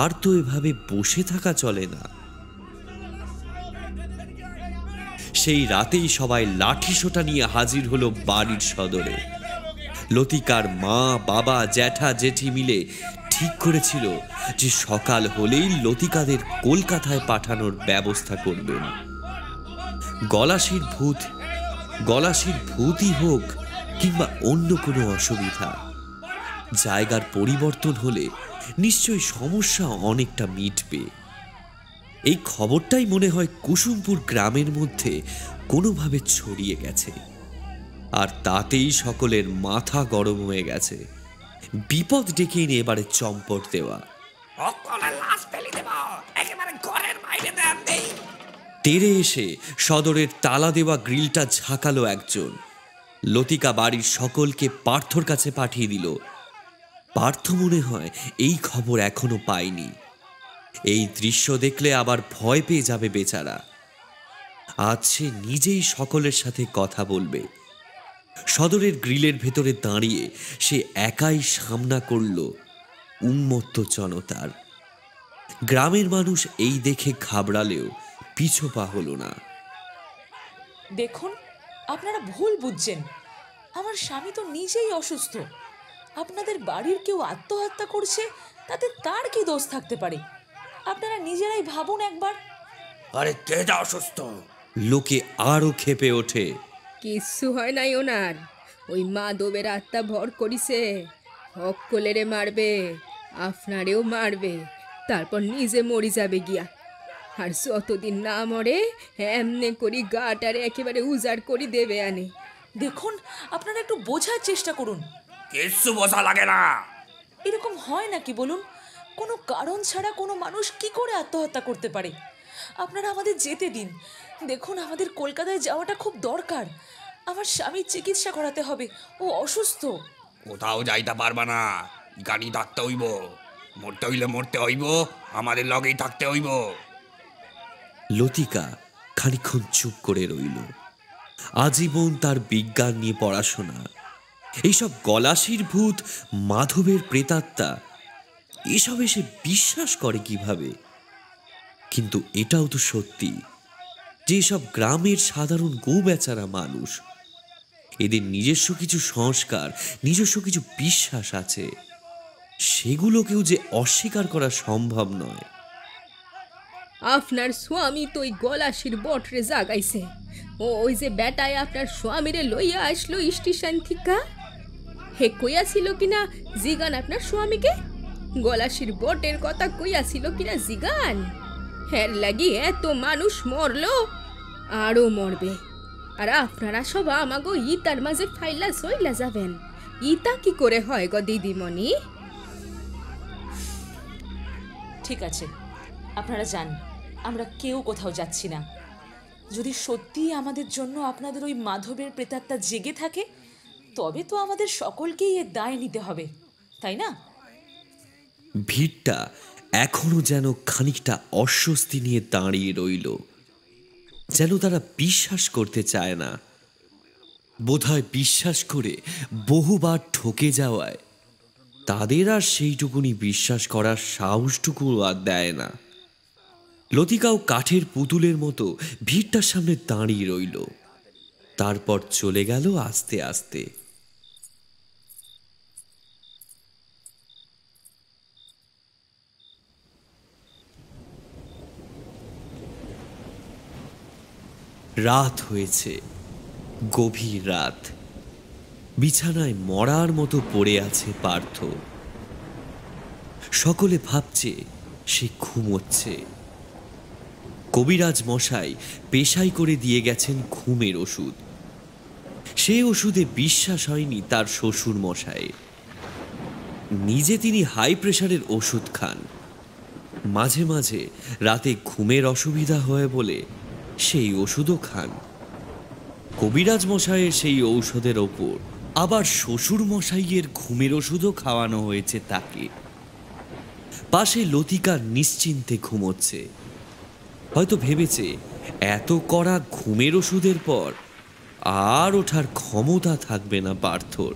আর তো এভাবে বসে থাকা চলে না। সেই রাতেই সবাই লাঠিসোঁটা নিয়ে হাজির হলো বাড়ির সদরে। লতিকার মা, বাবা, জ্যাঠা, জেঠি মিলে ঠিক করেছিল যে সকাল হলেই লতিকাদের কলকাতায় পাঠানোর ব্যবস্থা করবেন। গলাশির ভূতই হোক কিংবা অন্য কোনো অসুবিধা, জায়গার পরিবর্তন হলে নিশ্চয়ই সমস্যা অনেকটা মিটবে। এই খবরটাই মনে হয় কুসুমপুর গ্রামের মধ্যে কোনোভাবে ছড়িয়ে গেছে, আর তাতেই সকলের মাথা গরম হয়ে গেছে। বিপদ ডেকে এনে এবারে চম্পট দেওয়া। তেড়ে এসে সদরের তালা দেওয়া গ্রিলটা ঝাঁকালো একজন। লতিকা বাড়ির সকলকে পার্থর কাছে পাঠিয়ে দিল। পার্থ মনে হয় এই খবর এখনো পায়নি। এই দৃশ্য দেখলে আবার ভয় পেয়ে যাবে বেচারা। আজ সে নিজেই সকলের সাথে কথা বলবে, সদরের গ্রিলের ভেতরে দাঁড়িয়ে সে একাই সামনা করল উন্মত্ত জনতার। গ্রামের মানুষ এই দেখে ঘাবড়ালেও পিছপা হলো না। দেখুন, আপনারা ভুল বুঝছেন। আমার স্বামী তো নিজেই অসুস্থ। আপনাদের বাড়ির কেউ আত্মহত্যা করছে, তাতে তার কি দোষ থাকতে পারে? আপনারা নিজেরাই ভাবুন একবার। আরে কেটা অসুস্থ? লোকে আরো ক্ষেপে ওঠে। কিচ্ছু হয় নাই ওনার, ওই মাধবের আত্মা ভর করিছে, অক্কলেরে মারবে, আপনারেও মারবে, তারপর নিজে মরি যাবে গিয়া। আর যতদিন না মরে এমনে করি গাটারে একেবারে উজাড় করি দেবে আনে। দেখুন, আপনারা একটু বোঝার চেষ্টা করুন। কিচ্ছু বোঝা লাগে না। এরকম হয় নাকি বলুন? কোনো কারণ ছাড়া কোনো মানুষ কি করে আত্মহত্যা করতে পারে? আপনারা আমাদের যেতে দিন। দেখুন, আমাদের কলকাতায় যাওয়াটা খুব দরকার। আমার স্বামীর চিকিৎসা করাতে হবে, ও অসুস্থ। কোথাও যাইতে পারবা না, গাড়ি থাকতে হইব। মরতে হইলে মরতে হইব, আমাদের লগেই থাকতে হইব। লতিকা খানিকক্ষণ চুপ করে রইল। আজীবন তার বিজ্ঞান নিয়ে পড়াশোনা, এইসব গলাশির ভূত, মাধবের প্রেতাত্মা, এসবে সে বিশ্বাস করে কিভাবে? কিন্তু এটাও তো সত্যি যে সব গ্রামের সাধারণ গো বেচারা মানুষ, এদের নিজস্ব কিছু সংস্কার, নিজস্ব কিছু বিশ্বাস আছে, সেগুলোকেও যে অস্বীকার করা সম্ভব নয়। আপনার স্বামী তো ওই গলাশির বটরে জাগাইছে। ওই যে বেটায় আপনার স্বামীরে লইয়া আসলো স্টেশন থিকা, হে কইয়াছিল কিনা জিগান আপনার স্বামীকে? গলাশির বটের কথা কইয়াছিল কিনা জিগান? হের লাগি এত মানুষ মরলো, আরও মরবে। আর আপনারা সব আমাগো ইতার মাঝে ফাইলা সইলা যাবেন। ইতা কি করে হয় গো দিদিমণি? ঠিক আছে, আপনারা যান, আমরা কেউ কোথাও যাচ্ছি না। যদি সত্যিই আমাদের জন্য আপনাদের ওই মাধবের প্রেতাত্মা জেগে থাকে, তবে তো আমাদের সকলকেই এর দায় নিতে হবে, তাই না? ভিড়টা এখনো যেন খানিকটা অস্বস্তি নিয়ে দাঁড়িয়ে রইল, যেন তারা বিশ্বাস করতে চায় না। বোধহয় বিশ্বাস করে বহুবার ঠকে যাওয়ায় তাদের আর সেইটুকুনি বিশ্বাস করার সাহসটুকু আর দেয় না। লতিকাও কাঠের পুতুলের মতো ভিড়টার সামনে দাঁড়িয়ে রইল, তারপর চলে গেল আস্তে আস্তে। রাত হয়েছে, গভীর রাত। বিছানায় মরার মতো পড়ে আছে পার্থ। সকলে ভাবছে সে ঘুমোচ্ছে। কবিরাজ মশাই পেশাই করে দিয়ে গেছেন ঘুমের ওষুধ। সে ওষুধে বিশ্বাস হয়নি তার শ্বশুর মশাইয়ের। নিজে তিনি হাই প্রেশারের ওষুধ খান। মাঝে মাঝে রাতে ঘুমের অসুবিধা হয় বলে সেই ওষুধও খান। কবিরাজ মশাইয়ের সেই ঔষধের ওপর আবার শ্বশুর মশাইয়ের ঘুমের ওষুধও খাওয়ানো হয়েছে তাকে। পাশে লতিকা নিশ্চিন্তে ঘুমোচ্ছে। হয়তো ভেবেছে এত কড়া ঘুমের ওষুধের পর আর ওঠার ক্ষমতা থাকবে না পার্থর।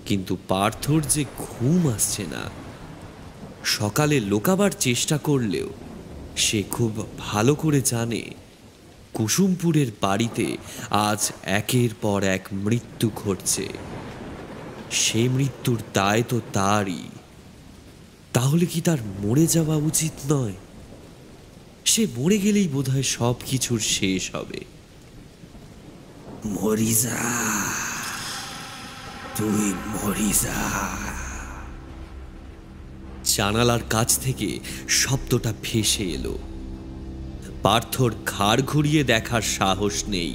কিন্তু পার্থর যে ঘুম আসছে না। সকালে লোকাবার চেষ্টা করলেও সে খুব ভালো করে জানে কুসুমপুরের বাড়িতে আজ একের পর এক মৃত্যু ঘটছে। সে মৃত্যুর দায় তো তারই। তাহলে কি তার মরে যাওয়া উচিত নয়? সে মরে গেলেই বোধহয় সব কিছুর শেষ হবে। মরিজা, তুই মরিজা। জানালার কাছ থেকে শব্দটা ভেসে এলো। পার্থর ঘাড় ঘুরিয়ে দেখার সাহস নেই,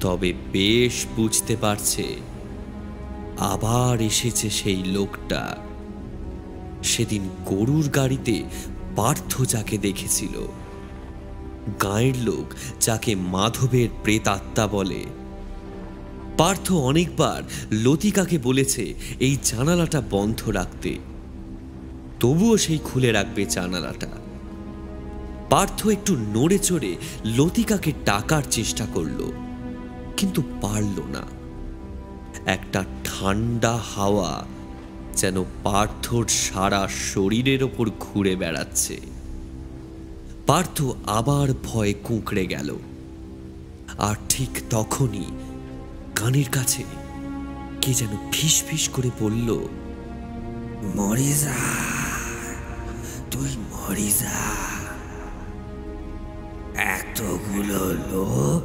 তবে বেশ বুঝতে পারছে আবার এসেছে সেই লোকটা। সেদিন গরুর গাড়িতে পার্থ যাকে দেখেছিল, গাঁয়ের লোক যাকে মাধবের প্রেতাত্মা বলে। পার্থ অনেকবার লতিকাকে বলেছে এই জানালাটা বন্ধ রাখতে, তবুও সেই খুলে রাখবে জানালাটা। পার্থ একটু নড়ে চড়ে লতিকাকে ডাকার চেষ্টা করল, কিন্তু পারল না। একটা ঠান্ডা হাওয়া যেন পার্থর সারা শরীরের ওপর ঘুরে বেড়াচ্ছে। পার্থ আবার ভয়ে কুঁকড়ে গেল। আর ঠিক তখনই কানের কাছে কে যেন ফিস ফিস করে বলল, মরে যা, তুই মরে যা। এতগুলো লোক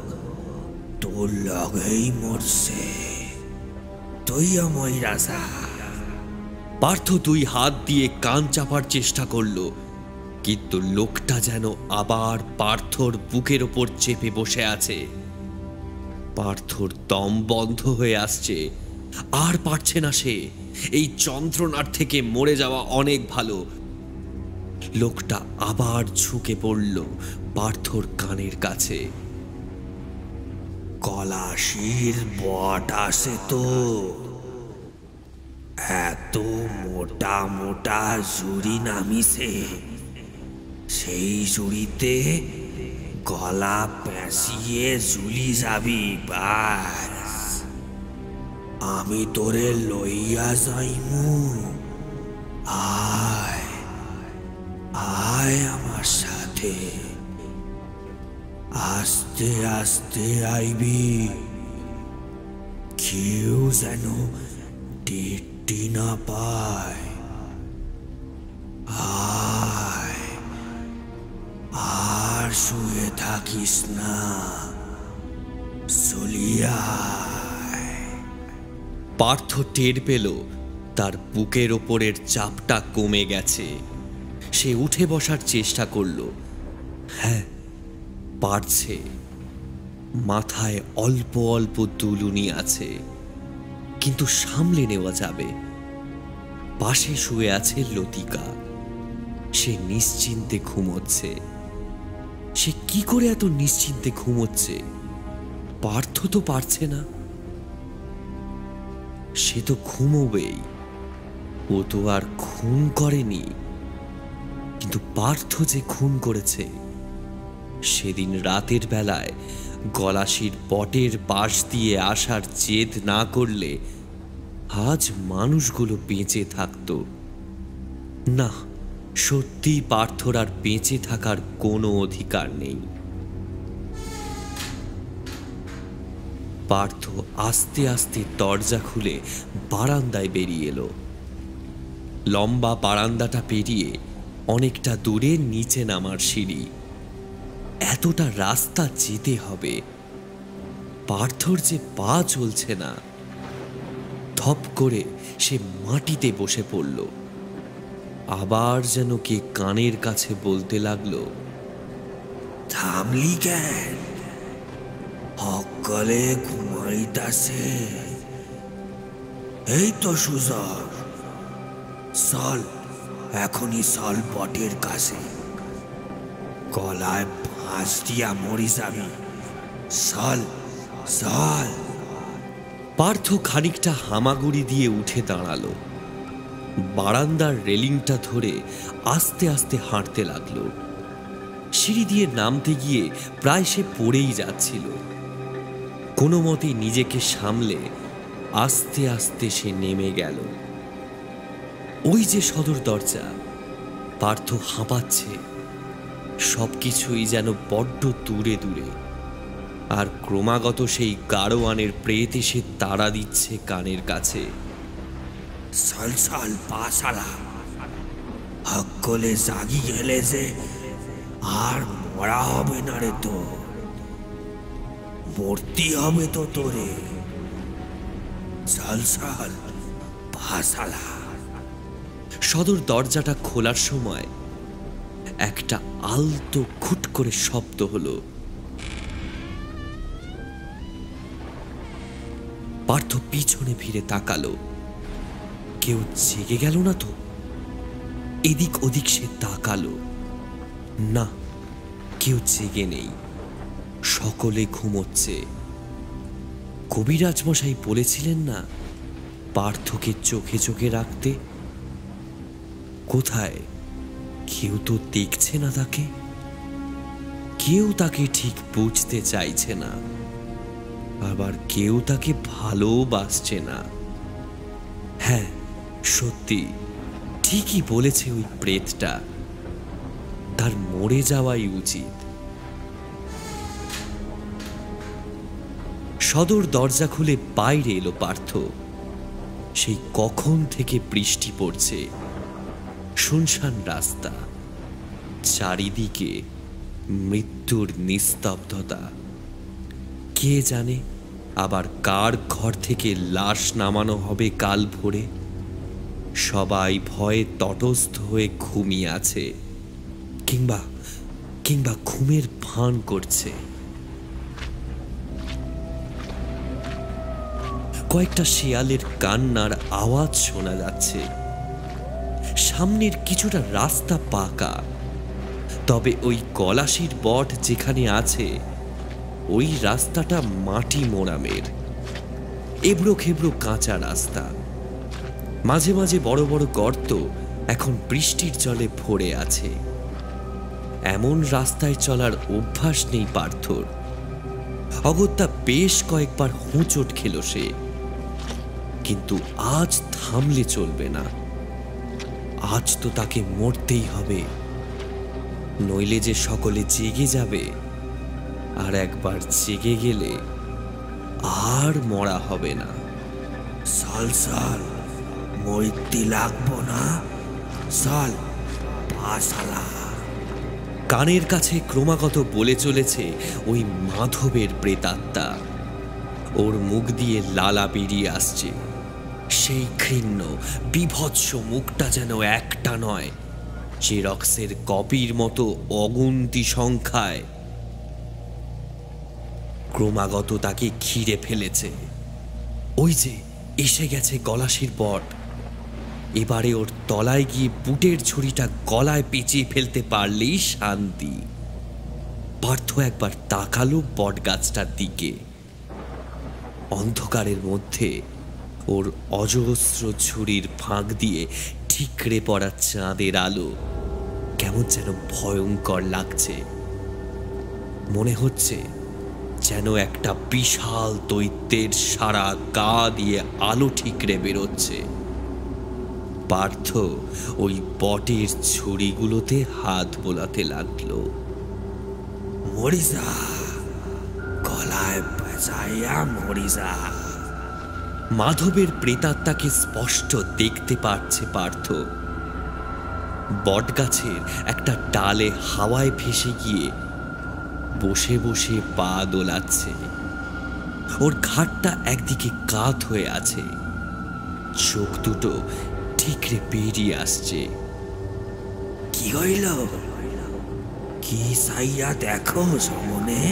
তোর লগেই মরছে, তুইও মইরা যা। পার্থ দুই হাত দিয়ে কান চাপার চেষ্টা করলো, কিন্তু লোকটা যেন আবার পার্থর বুকের ওপর চেপে বসে আছে। পার্থর দম বন্ধ হয়ে আসছে, আর পারছে না সে। এই যন্ত্রণার থেকে মরে যাওয়া অনেক ভালো। লোকটা আবার ঝুঁকে পড়ল পার্থর কানের কাছে। কলাশির বট আছে তো, এত মোটা মোটা জুড়ি নামিছে, সেই জুড়িতে গলা পেঁচিয়ে ঝুলি যাবি বাস। আমি তোরে লইয়া যাইমু, আয় আয় আমার সাথে। আস্তে আস্তে আইবি, কেউ যেন টেটি না পায়। আয়, আর শুয়ে থাকিস না, চলিয়া। পার্থ টের পেল তার বুকের ওপরের চাপটা কমে গেছে। সে উঠে বসার চেষ্টা করল। হ্যাঁ, পারছে। মাথায় অল্প অল্প দুলুনি আছে, কিন্তু সামলে নেওয়া যাবে। পাশে শুয়ে আছে লতিকা। সে নিশ্চিন্তে ঘুমোচ্ছে। সে কি করে এত নিশ্চিন্তে ঘুমোচ্ছে? পার্থ তো পারছে না। সে তো ঘুমোবেই, ও তো আর খুন করেনি। কিন্তু পার্থ যে খুন করেছে, সেদিন রাতের বেলায় গলাশির বটের পাশ দিয়ে আসার জেদ না করলে আজ মানুষগুলো বেঁচে থাকতো না। সত্যি পার্থর আর বেঁচে থাকার কোনো অধিকার নেই। পার্থ আস্তে আস্তে দরজা খুলে বারান্দায় বেরিয়ে এলো। লম্বা বারান্দাটা পেরিয়ে অনেকটা দূরে নিচে নামার সিঁড়ি। এতটা রাস্তা যেতে হবে। পার্থর যে পা চলছে না। ধপ করে সে মাটিতে বসে পড়ল। আবার যেন কে কানের কাছে বলতে লাগলো, থামলি কেন? সকলে ঘুমাইতাছে। এই তো সুযোগ, চল এখনই চল বটের কাছে। গলায় ফাঁস দিয়া মরি যাবি, চল চল। পার্থ খানিকটা হামাগুড়ি দিয়ে উঠে দাঁড়ালো। বারান্দার রেলিংটা ধরে আস্তে আস্তে হাঁটতে লাগলো। সিঁড়ি দিয়ে নামতে গিয়ে প্রায় সে পড়েই যাচ্ছিল। কোনো মতে নিজেকে সামলে আস্তে আস্তে সে নেমে গেল। ওই যে সদর দরজা। পার্থ হাঁপাচ্ছে। সবকিছুই যেন বড্ড দূরে দূরে। আর ক্রমাগত সেই গাড়োয়ানের প্রেত এসে তাড়া দিচ্ছে কানের কাছে। চল চল পাশালা, সকলে জাগি গেলে যে আর মরা হবে না রে। তো মূর্তি হবে তো তোরে। চল চল পাশালা। সদর দরজাটা খোলার সময় একটা আলতো খুট করে শব্দ হলো। পার্থ পিছনে ফিরে তাকালো। কেউ জেগে গেল না তো? এদিক ওদিক সে তাকালো। না, কেউ জেগে নেই। সকলে ঘুমোচ্ছে। কবিরাজ মশাই বলেছিলেন না পার্থকে চোখে চোখে রাখতে? কোথায়? কেউ তো দেখছে না তাকে। কেউ তাকে ঠিক বুঝতে চাইছে না। আবার কেউ তাকে ভালোবাসছে না। হ্যাঁ, সত্যি ঠিকই বলেছে ওই প্রেতটা, তার মরে যাওয়াই উচিত। সদর দরজা খুলে বাইরে এলো পার্থ। সেই কখন থেকে বৃষ্টি পড়ছে, শুনশান রাস্তা, চারিদিকে মৃত্যুর নিস্তব্ধতা। কে জানে আবার কার ঘর থেকে লাশ নামানো হবে কাল ভোরে। সবাই ভয়ে তটস্থ হয়ে ঘুমিয়ে আছে, কিংবা ঘুমের ভান করছে। কয়েকটা শেয়ালের কান্নার আওয়াজ শোনা যাচ্ছে। সামনের কিছুটা রাস্তা পাকা, তবে ওই গলাশির বট যেখানে আছে ওই রাস্তাটা মাটি মোড়ামের, এবড়ো খেবড়ো কাঁচা রাস্তা। মাঝে মাঝে বড় বড় গর্ত এখন বৃষ্টির জলে ভরে আছে। এমন রাস্তায় চলার অভ্যাস নেই পার্থর। অগত্যা বেশ কয়েকবার হোঁচট খেল সে, কিন্তু আজ থামলে চলবে না। আজ তো তাকে মরতেই হবে, নইলে যে সকলে জেগে যাবে, আর একবার জেগে গেলে আর মরা হবে না। সাল সাল মরতে লাগবো না, সাল পাশালা। কানের কাছে ক্রমাগত বলে চলেছে ওই মাধবের প্রেতাত্মা। ওর মুখ দিয়ে লালা বেরিয়ে আসছে। সেই ঘৃণ্য বিভৎস মুখটা যেন একটা নয়, জেরক্সের কপির মতো অগুন্তি সংখ্যায়। ক্রমাগত তাকে ঘিরে ফেলেছে। ওই যে এসে গেছে গলাশির বট। এবারে ওর তলায় গিয়ে বুটের ছুরিটা গলায় পেঁচিয়ে ফেলতে পারলেই শান্তি। পার্থ একবার তাকালো বট গাছটার দিকে। অন্ধকারের মধ্যে ওর অজস্র ছুরির ফাঁক দিয়ে ঠিকরে পড়া চাঁদের আলো কেমন যেন ভয়ঙ্কর লাগছে। মনে হচ্ছে যেন একটা বিশাল দৈত্যের সারা গা দিয়ে আলো ঠিকরে বেরোচ্ছে। পার্থ ওই বটের ছুরিগুলোতে হাত বোলাতে লাগলো। মরিজা, গলায় পেঁচাইয়া মরিজা। মাধবের প্রেতাত্মাকে স্পষ্ট দেখতে পাচ্ছে পার্থ। বটগাছের একটা ডালে হাওয়ায় ভেসে গিয়ে বসে বসে পা দোলাচ্ছে। ওর ঘাটটা একদিকে কাত হয়ে আছে, চোখ দুটো ঠিকরে বেরিয়ে আসছে। কি হইল? কি চাইয়া দেখো সমনে?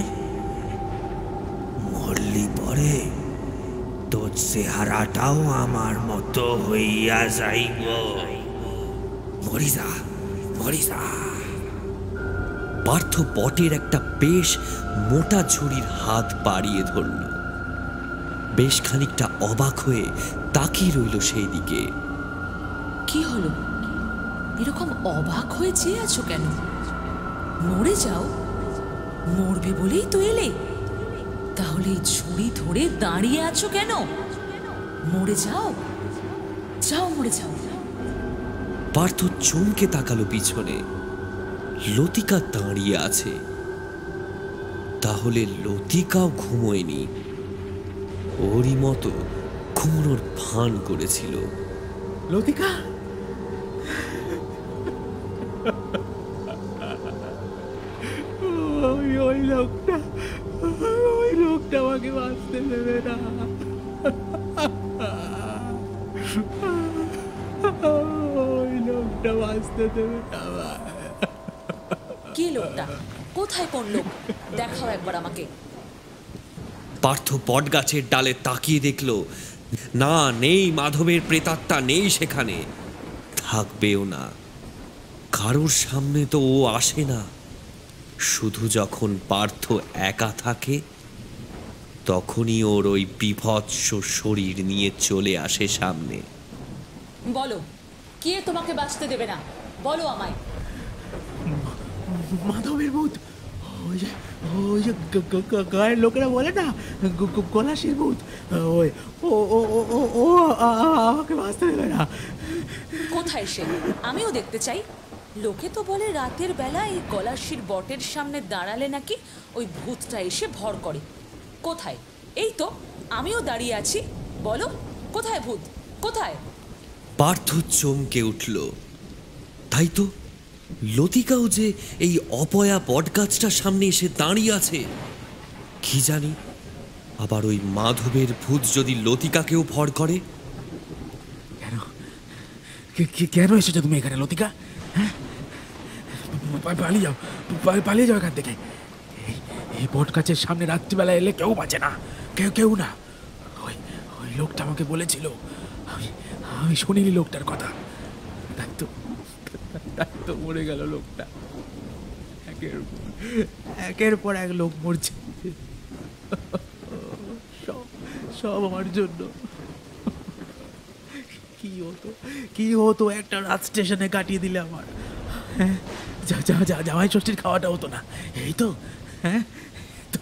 মরলি পরে তোর চেহারাটাও আমার মতো হইয়া যাইব। মরিজা, মরিজা। পার্থ বটের একটা বেশ মোটা ছুরির হাত বাড়িয়ে ধরল। বেশ খানিকটা অবাক হয়ে তাকিয়ে রইল সেই দিকে। কি হলো? এরকম অবাক হয়ে চেয়ে আছো কেন? মরে যাও। মরবে বলেই তো এলে, তাহলে ছুরি ধরে দাঁড়িয়ে আছো কেন? মরে যাও, যাও মরে যাও। পার্থ চমকে তাকালো পিছনে। লতিকা দাঁড়িয়ে আছে। তাহলে লতিকাও ঘুমোয়নি, ওরই মতো ঘুমোনোর ভান করেছিল। লতিকা, ওই লোকটা আমাকে বাঁচতে দেবে না। ওই লোকটা বাঁচতে দেবে না। কে লোকটা? কোথায় কোন লোক? দেখাও একবার আমাকে। পার্থ বটগাছের ডালে তাকিয়ে দেখল, না, নেই মাধবের প্রেতাত্মা, নেই সেখানে, থাকবেও না। কারোর সামনে তো ও আসে না। শুধু যখন পার্থ একা থাকে তখনই ওর ওই বিভৎস শরীর নিয়ে চলে আসে সামনে। বলো, কে তোমাকে বাঁচতে দেবে না? বলো আমায়। মাধবের ভূত, ওই যে ওই যে গায়ের লোকেরা বলে না গলাশির ভূত, ওই ও ও ও ও ও আমাকে বাঁচতে দেবে না। কোথায় সে? আমিও দেখতে চাই। লোকে তো বলে রাতের বেলা এই গলাশির বটের সামনে দাঁড়ালে নাকি ওই ভূতটা এসে ভর করে। কোথায়? এই তো আমিও দাঁড়িয়ে আছি, বলো কোথায় ভূত, কোথায়? পার্থ চমকে উঠল। তাই তো, লতিকাও যে এই অপয়া বটগাছটার সামনে এসে দাঁড়িয়ে আছে। কি জানি, আবার ওই মাধবের ভূত যদি লতিকাকেও ভর করে? কেন কেন এসেছো তুমি এখানে লতিকা? হ্যাঁ, পালিয়ে যাও, পালিয়ে যাও এখান থেকে। এই বট গাছের সামনে রাত্রিবেলা এলে কেউ বাঁচে না, কেউ না। ওই ওই লোকটা আমাকে বলেছিল, আমি শুনিনি লোকটার কথা। তাই তো মরে গেল লোকটা। একের পর এক লোক মরছে, সব আমার জন্য। কি হতো একটা রাত স্টেশনে কাটিয়ে দিলে আমার। হ্যাঁ, জামাই ষষ্ঠীর খাওয়াটা হতো না, এই তো। হ্যাঁ, তো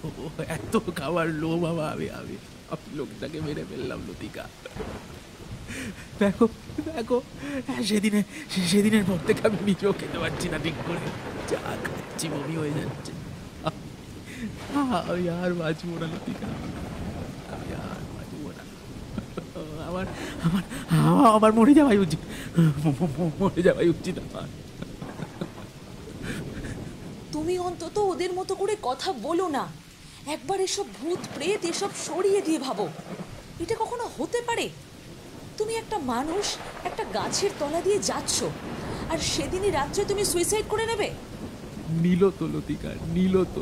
এত খাবার লোভ বাবা, আমি লোকটাকে মেরে ফেললাম লতিকা। দেখো সেদিনের পর থেকে আমি নিজেও খেতে পারছি না ঠিক করে, যা খাচ্ছি বমি হয়ে যাচ্ছে। আমি আর বাঁচবো না লতিকা, আমি আর বাঁচবো না। আমার মরে যাওয়াই উচিত, আমার। তুমি অন্তত ওদের মতো করে কথা বলো না। একবার এসব ভূত প্রেত এসব সরিয়ে দিয়ে ভাবো, এটা কখনো হতে পারে? তুমি একটা মানুষ একটা গাছের তলা দিয়ে যাচ্ছ, আর সেদিনই রাত্রে তুমি সুইসাইড করে নেবে? নীল তো লতিকা, নীল তো।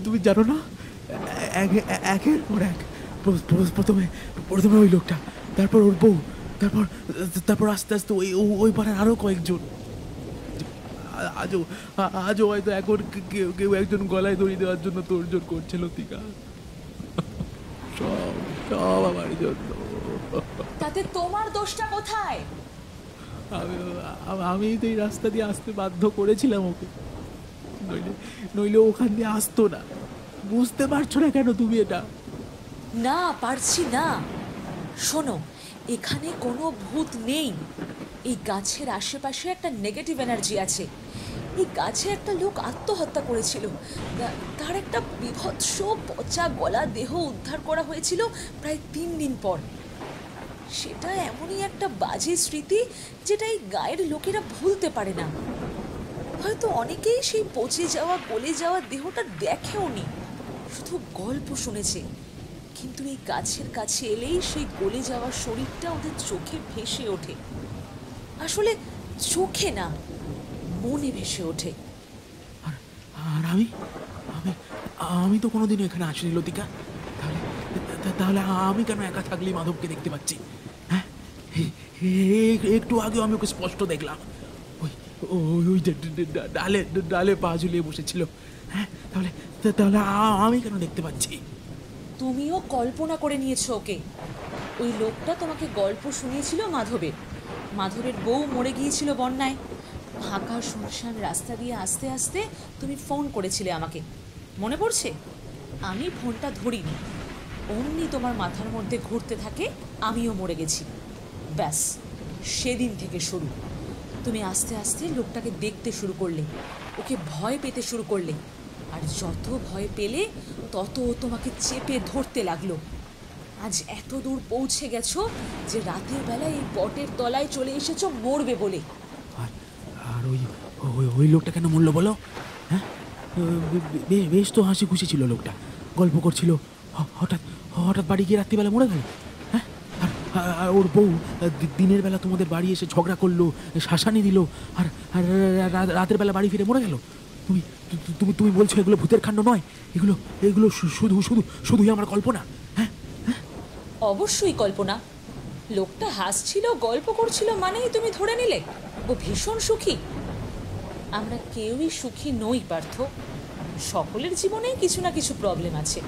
তুমি জানো না, একের পর এক, প্রথমে ওই লোকটা, তারপর ওর বউ, তারপর আস্তে আস্তে ওই পাড়ার আরো কয়েকজন। আজও হয়তো এখন কেউ একজন গলায় দড়ি দেওয়ার জন্য তোড়জোড় করছে লতিকা। সব আমার জন্য। তাতে তোমার দোষটা কোথায়? আমি তো এই রাস্তা দিয়ে আসতে বাধ্য করেছিলাম ওকে, নইলে ওখান দিয়ে আসতো না। বুঝতে পারছো না কেন তুমি এটা? না, পারছি না। শোনো, এখানে কোনো ভূত নেই। এই গাছের আশেপাশে একটা নেগেটিভ এনার্জি আছে। এই গাছে একটা লোক আত্মহত্যা করেছিল, তার একটা বিভৎস পচা গলা দেহ উদ্ধার করা হয়েছিল প্রায় 3 দিন পর। সেটা এমনই একটা বাজে স্মৃতি যেটা এই গায়ের লোকেরা ভুলতে পারে না। হয়তো অনেকেই সেই পচে যাওয়া গলে যাওয়া দেহটা দেখেও নি, শুধু গল্প শুনেছে। কিন্তু এই গাছের কাছে এলেই সেই গলে যাওয়া শরীরটা ওদের চোখে ভেসে ওঠে। আসলে চোখে না, মনে ভেসে ওঠে। আর আমি তো কোনোদিনও এখানে আসিনি লতিকা। তাহলে আমি কেন একা থাকলেই মাধবকে দেখতে পাচ্ছি? হ্যাঁ, একটু আগেও আমি ওকে স্পষ্ট দেখলাম, ওই ডালে পা ঝুলিয়ে বসেছিল। হ্যাঁ, তাহলে আমি কেন দেখতে পাচ্ছি? তুমিও কল্পনা করে নিয়েছো ওকে। ওই লোকটা তোমাকে গল্প শুনিয়েছিল মাধবের বউ মরে গিয়েছিল বন্যায়। ফাঁকা শুনশান রাস্তা দিয়ে আস্তে আস্তে তুমি ফোন করেছিলে আমাকে, মনে পড়ছে? আমি ফোনটা ধরিনি, অমনি তোমার মাথার মধ্যে ঘুরতে থাকে আমিও মরে গেছি। ব্যাস, সেদিন থেকে শুরু। তুমি আস্তে আস্তে লোকটাকে দেখতে শুরু করলে, ওকে ভয় পেতে শুরু করলে, আর যত ভয় পেলে তত তোমাকে চেপে ধরতে লাগলো। আজ এত দূর পৌঁছে গেছো যে রাতের বেলায় এই বটের তলায় চলে এসেছো মরবে বলে। আর ওই লোকটা কেন মরলো বলো? হ্যাঁ, বেশ তো হাসি খুশি ছিল লোকটা, গল্প করছিল, হঠাৎ বাড়ি গিয়ে রাত্রিবেলা মরে গেল। হ্যাঁ, আর ওর বউ দিনের বেলা তোমাদের বাড়ি এসে ঝগড়া করলো, শাসানি দিল, আর রাতের বেলা বাড়ি ফিরে মরে গেল। তুমি বলছো এগুলো ভূতের কাণ্ড নয়, এগুলো শুধুই আমার কল্পনা? হ্যাঁ, অবশ্যই কল্পনা। লোকটা হাসছিল, গল্প করছিল মানেই তুমি ধরে নিলে ও ভীষণ সুখী। আমরা কেউই সুখী নই পার্থ, সকলের জীবনেই কিছু না কিছু প্রবলেম আছে।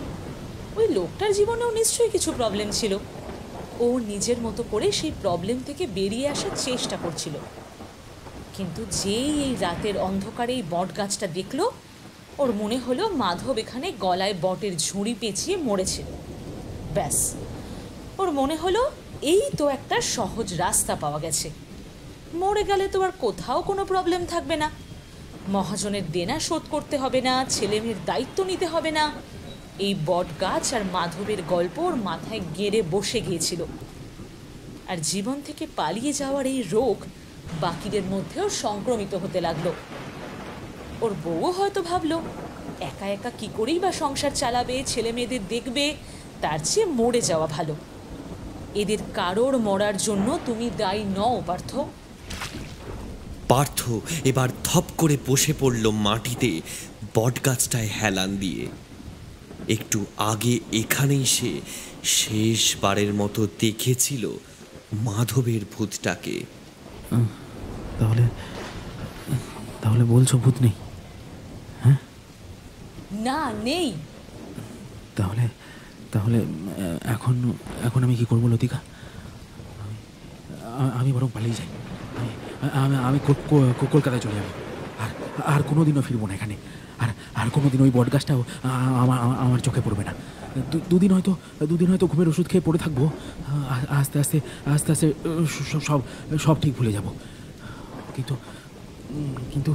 ওই লোকটার জীবনেও নিশ্চয়ই কিছু প্রবলেম ছিল। ও নিজের মতো করে সেই প্রবলেম থেকে বেরিয়ে আসার চেষ্টা করছিল। কিন্তু যেই এই রাতের অন্ধকারে এই বট গাছটা দেখলো, ওর মনে হলো মাধব এখানে গলায় বটের ঝুড়ি পেঁচিয়ে মরেছিল। ব্যাস, ওর মনে হলো এই তো একটা সহজ রাস্তা পাওয়া গেছে, মরে গেলে তো আর কোথাও কোনো প্রবলেম থাকবে না, মহাজনের দেনা শোধ করতে হবে না, ছেলে মেয়ের দায়িত্ব নিতে হবে না। এই বট গাছ আর মাধবের গল্প ওর মাথায় গেড়ে বসে গিয়েছিল। আর জীবন থেকে পালিয়ে যাওয়ার এই রোগ বাকিদের মধ্যেও সংক্রমিত হতে লাগলো। ওর বউও হয়তো ভাবলো, একা একা কি করেই বা সংসার চালাবে, ছেলে মেয়েদের দেখবে, তার চেয়ে মরে যাওয়া ভালো। এদের কারোর মরার জন্য তুমি দায়ী নও পার্থ। পার্থ এবার ধপ করে বসে পড়ল মাটিতে বটগাছটায় হেলান দিয়ে। একটু আগে এখানেই সে শেষবারের মতো দেখেছিল মাধবের ভূতটাকে। তাহলে তাহলে বলছো ভূত নেই? হ্যাঁ, না, নেই। তাহলে তাহলে এখন এখন আমি কি করবো লতিকা? আমি বরং পালিয়ে যাই। আমি কলকাতায় চলে যাবো, আর কোনোদিনও ফিরবো না এখানে। আর কোনোদিন ওই বটগাছটাও আমার চোখে পড়বে না। দুদিন হয়তো ঘুমের ওষুধ খেয়ে পড়ে থাকবো। আস্তে আস্তে আস্তে আস্তে সব ঠিক ভুলে যাব। কিন্তু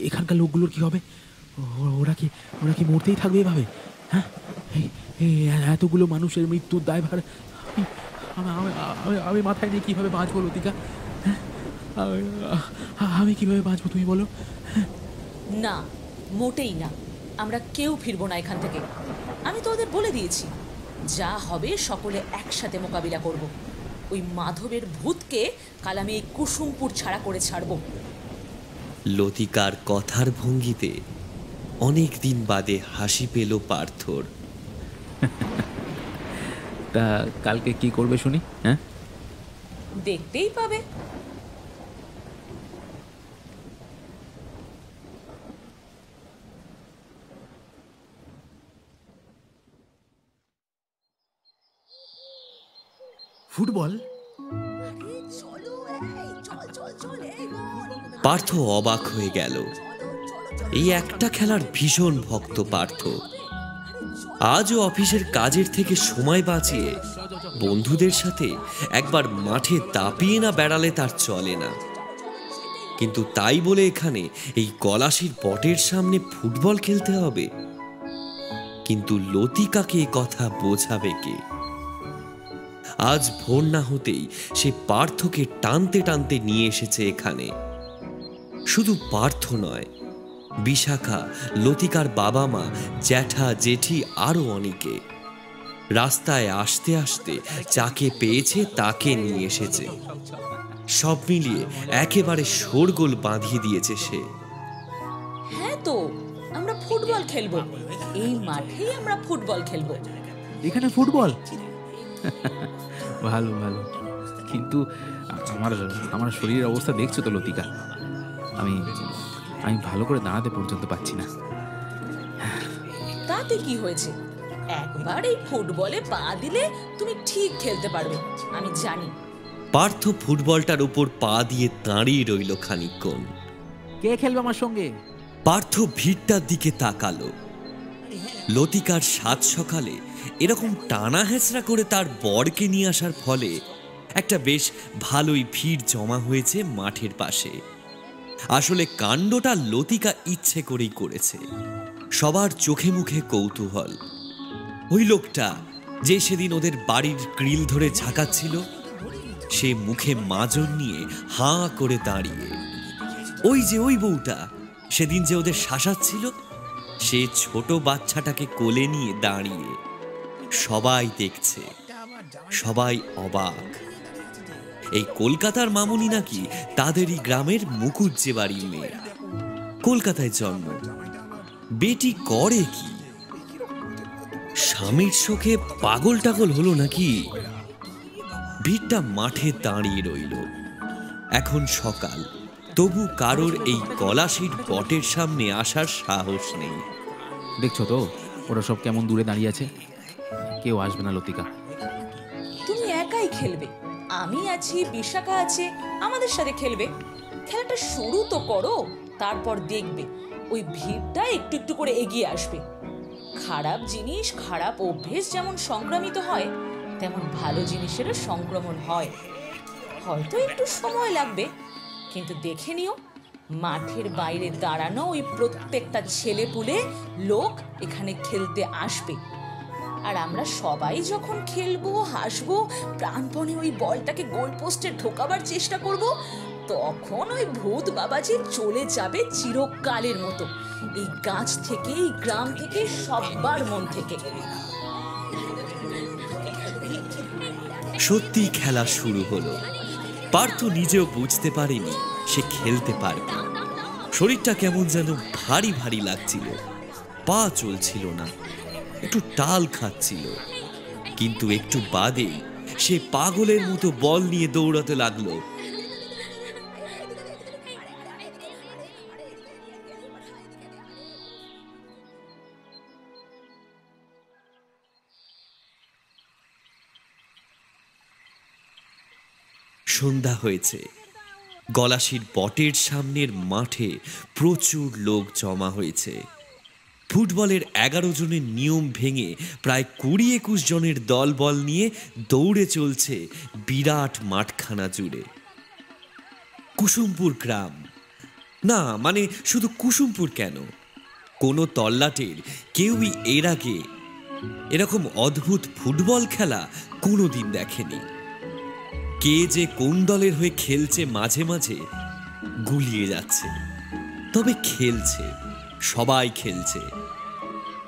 এখানকার লোকগুলোর কি হবে? ওরা কি মরতেই থাকবে এভাবে? হ্যাঁ, এতগুলো মানুষের মৃত্যুর দায়ভার আমি মাথায় নিয়ে কীভাবে বাঁচবো লতিকা? হ্যাঁ, আমি কিভাবে বাঁচবো তুমি বলো? না, মোটেই না। আমরা কেউ ফিরবো না এখান থেকে। আমি তো ওদের বলে দিয়েছি, যা হবে সকলে একসাথে মোকাবিলা করব। ওই মাধবের ভূতকে কাল আমি এই কুসুমপুর ছাড়া করে ছাড়বো। লতিকার কথার ভঙ্গিতে অনেক দিন বাদে হাসি পেল পার্থর। তা কালকে কি করবে শুনি? হ্যাঁ, দেখতেই পাবে। ফুটবল? পার্থ অবাক হয়ে গেল। এই একটা খেলার ভীষণ ভক্ত পার্থ। আজও অফিসের কাজের থেকে সময় বাঁচিয়ে বন্ধুদের সাথে একবার মাঠে দাপিয়ে না বেড়ালে তার চলে না। কিন্তু তাই বলে এখানে এই গলাশির বটের সামনে ফুটবল খেলতে হবে? কিন্তু লতিকাকে এ কথা বোঝাবে কে? আজ ভোর না হতেই সে পার্থকে টানতে টানতে নিয়ে এসেছে এখানে। শুধু পার্থ নয়, বিশাখা, লতিকার বাবা মা, জ্যাঠা জেঠি আরো অনেকে। রাস্তায় আসতে আসতে যাকে পেয়েছে তাকে নিয়ে এসেছে। সব মিলিয়ে একেবারে শোরগোল বাঁধিয়ে দিয়েছে সে। হ্যাঁ, তো আমরা ফুটবল খেলবো। এই মাঠেই আমরা ফুটবল খেলবো। এখানে ফুটবল? ভালো ভালো, কিন্তু আমার শরীরের অবস্থা দেখছো তো লতিকা, আমি ভালো করে দাঁড়াতে পর্যন্ত পাচ্ছি না। তাতে কি হয়েছে? একবার এই ফুটবলে পা দিলে তুমি ঠিক খেলতে পারবে, আমি জানি। পার্থ ফুটবলটার উপর পা দিয়ে দাঁড়িয়ে রইল খানিকক্ষণ। কে খেলবে আমার সঙ্গে? পার্থ ভিড়টার দিকে তাকালো। লতিকার সাত সকালে এরকম টানা হেঁচড়া করে তার বরকে নিয়ে আসার ফলে একটা বেশ ভালোই ভিড় জমা হয়েছে মাঠের পাশে। আসলে কাণ্ডটা লতিকা ইচ্ছে করেই করেছে। সবার চোখে মুখে কৌতূহল। ওই লোকটা যে সেদিন ওদের বাড়ির গ্রিল ধরে ঝাঁকাচ্ছিল, সে মুখে মাজন নিয়ে হাঁ করে দাঁড়িয়ে। ওই বউটা সেদিন যে ওদের শাসাচ্ছিল, সে ছোট বাচ্চাটাকে কোলে নিয়ে দাঁড়িয়ে। সবাই দেখছে, সবাই অবাক। এই কলকাতার মামুনি নাকি তাদেরই গ্রামের মুকুজ্জে বাড়ির মেয়ে। কলকাতায় জন্ম, বেটি করে কি? স্বামীর শোকে পাগল টাগল হলো নাকি? ভিড়টা মাঠে দাঁড়িয়ে রইল। এখন সকাল, তবু কারোর এই গলাশির বটের সামনে আসার সাহস নেই। দেখছো তো ওরা সব কেমন দূরে দাঁড়িয়ে আছে। কেউ আসবে না লতিকা। তুমি একাই খেলবে, আমি আছি, বিশাখা আছে, আমাদের সাথে খেলবে। খেলাটা শুরু তো করো, তারপর দেখবে ওই ভিড়টা একটু একটু করে এগিয়ে আসবে। খারাপ জিনিস, খারাপ অভ্যেস যেমন সংক্রামিত হয়, তেমন ভালো জিনিসেরও সংক্রমণ হয়। হয়তো একটু সময় লাগবে, কিন্তু দেখে নিও মাঠের বাইরে দাঁড়ানো ওই প্রত্যেকটা ছেলেপুলে লোক এখানে খেলতে আসবে। আর আমরা সবাই যখন খেলবো, হাসবো, প্রাণপণে ওই বলটাকে গোল পোস্টে ঢোকাবার চেষ্টা করব, তখন ওই ভূত বাবাজি চলে যাবে চিরকালের মতো এই গাছ থেকে, এই গ্রাম থেকে, সবার মন থেকে। সত্যি খেলা শুরু হলো। পার্থ নিজেও বুঝতে পারেনি সে খেলতে পারবে। শরীরটা কেমন যেন ভারী ভারী লাগছিল, পা চলছিল না, একটু টাল খাচ্ছিল। কিন্তু একটু বাদেই সে পাগলের মতো বল নিয়ে দৌড়াতে লাগলো। সন্ধ্যা হয়েছে। গলাশির বটের সামনের মাঠে প্রচুর লোক জমা হয়েছে। ফুটবলের 11 জনের নিয়ম ভেঙে প্রায় 20-21 জনের দল বল নিয়ে দৌড়ে চলছে বিরাট মাঠখানা জুড়ে। কুসুমপুর গ্রাম, না মানে শুধু কুসুমপুর কেন, কোনো তল্লাটের কেউই এর আগে এরকম অদ্ভুত ফুটবল খেলা কোনোদিন দেখেনি। কে যে কোন দলের হয়ে খেলছে মাঝে মাঝে গুলিয়ে যাচ্ছে, তবে খেলছে, সবাই খেলছে।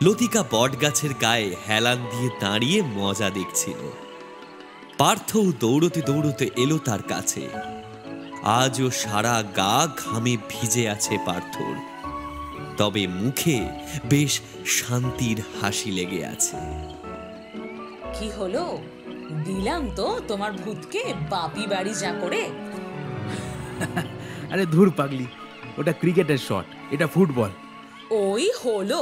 লতিকা বট গাছের গায়ে হেলান দিয়ে দাঁড়িয়ে মজা দেখছিল। পার্থও দৌড়তে দৌড়তে এলো তার কাছে। আজও সারা গা ঘামে ভিজে আছে পার্থর, তবে মুখে বেশ শান্তির হাসি লেগে আছে। কি হলো, দিলাম তো তোমার ভূতকে বাপি বাড়ি যা করে। আরে ধুর পাগলি, ওটা ক্রিকেটের শট, এটা ফুটবল। ওই হলো।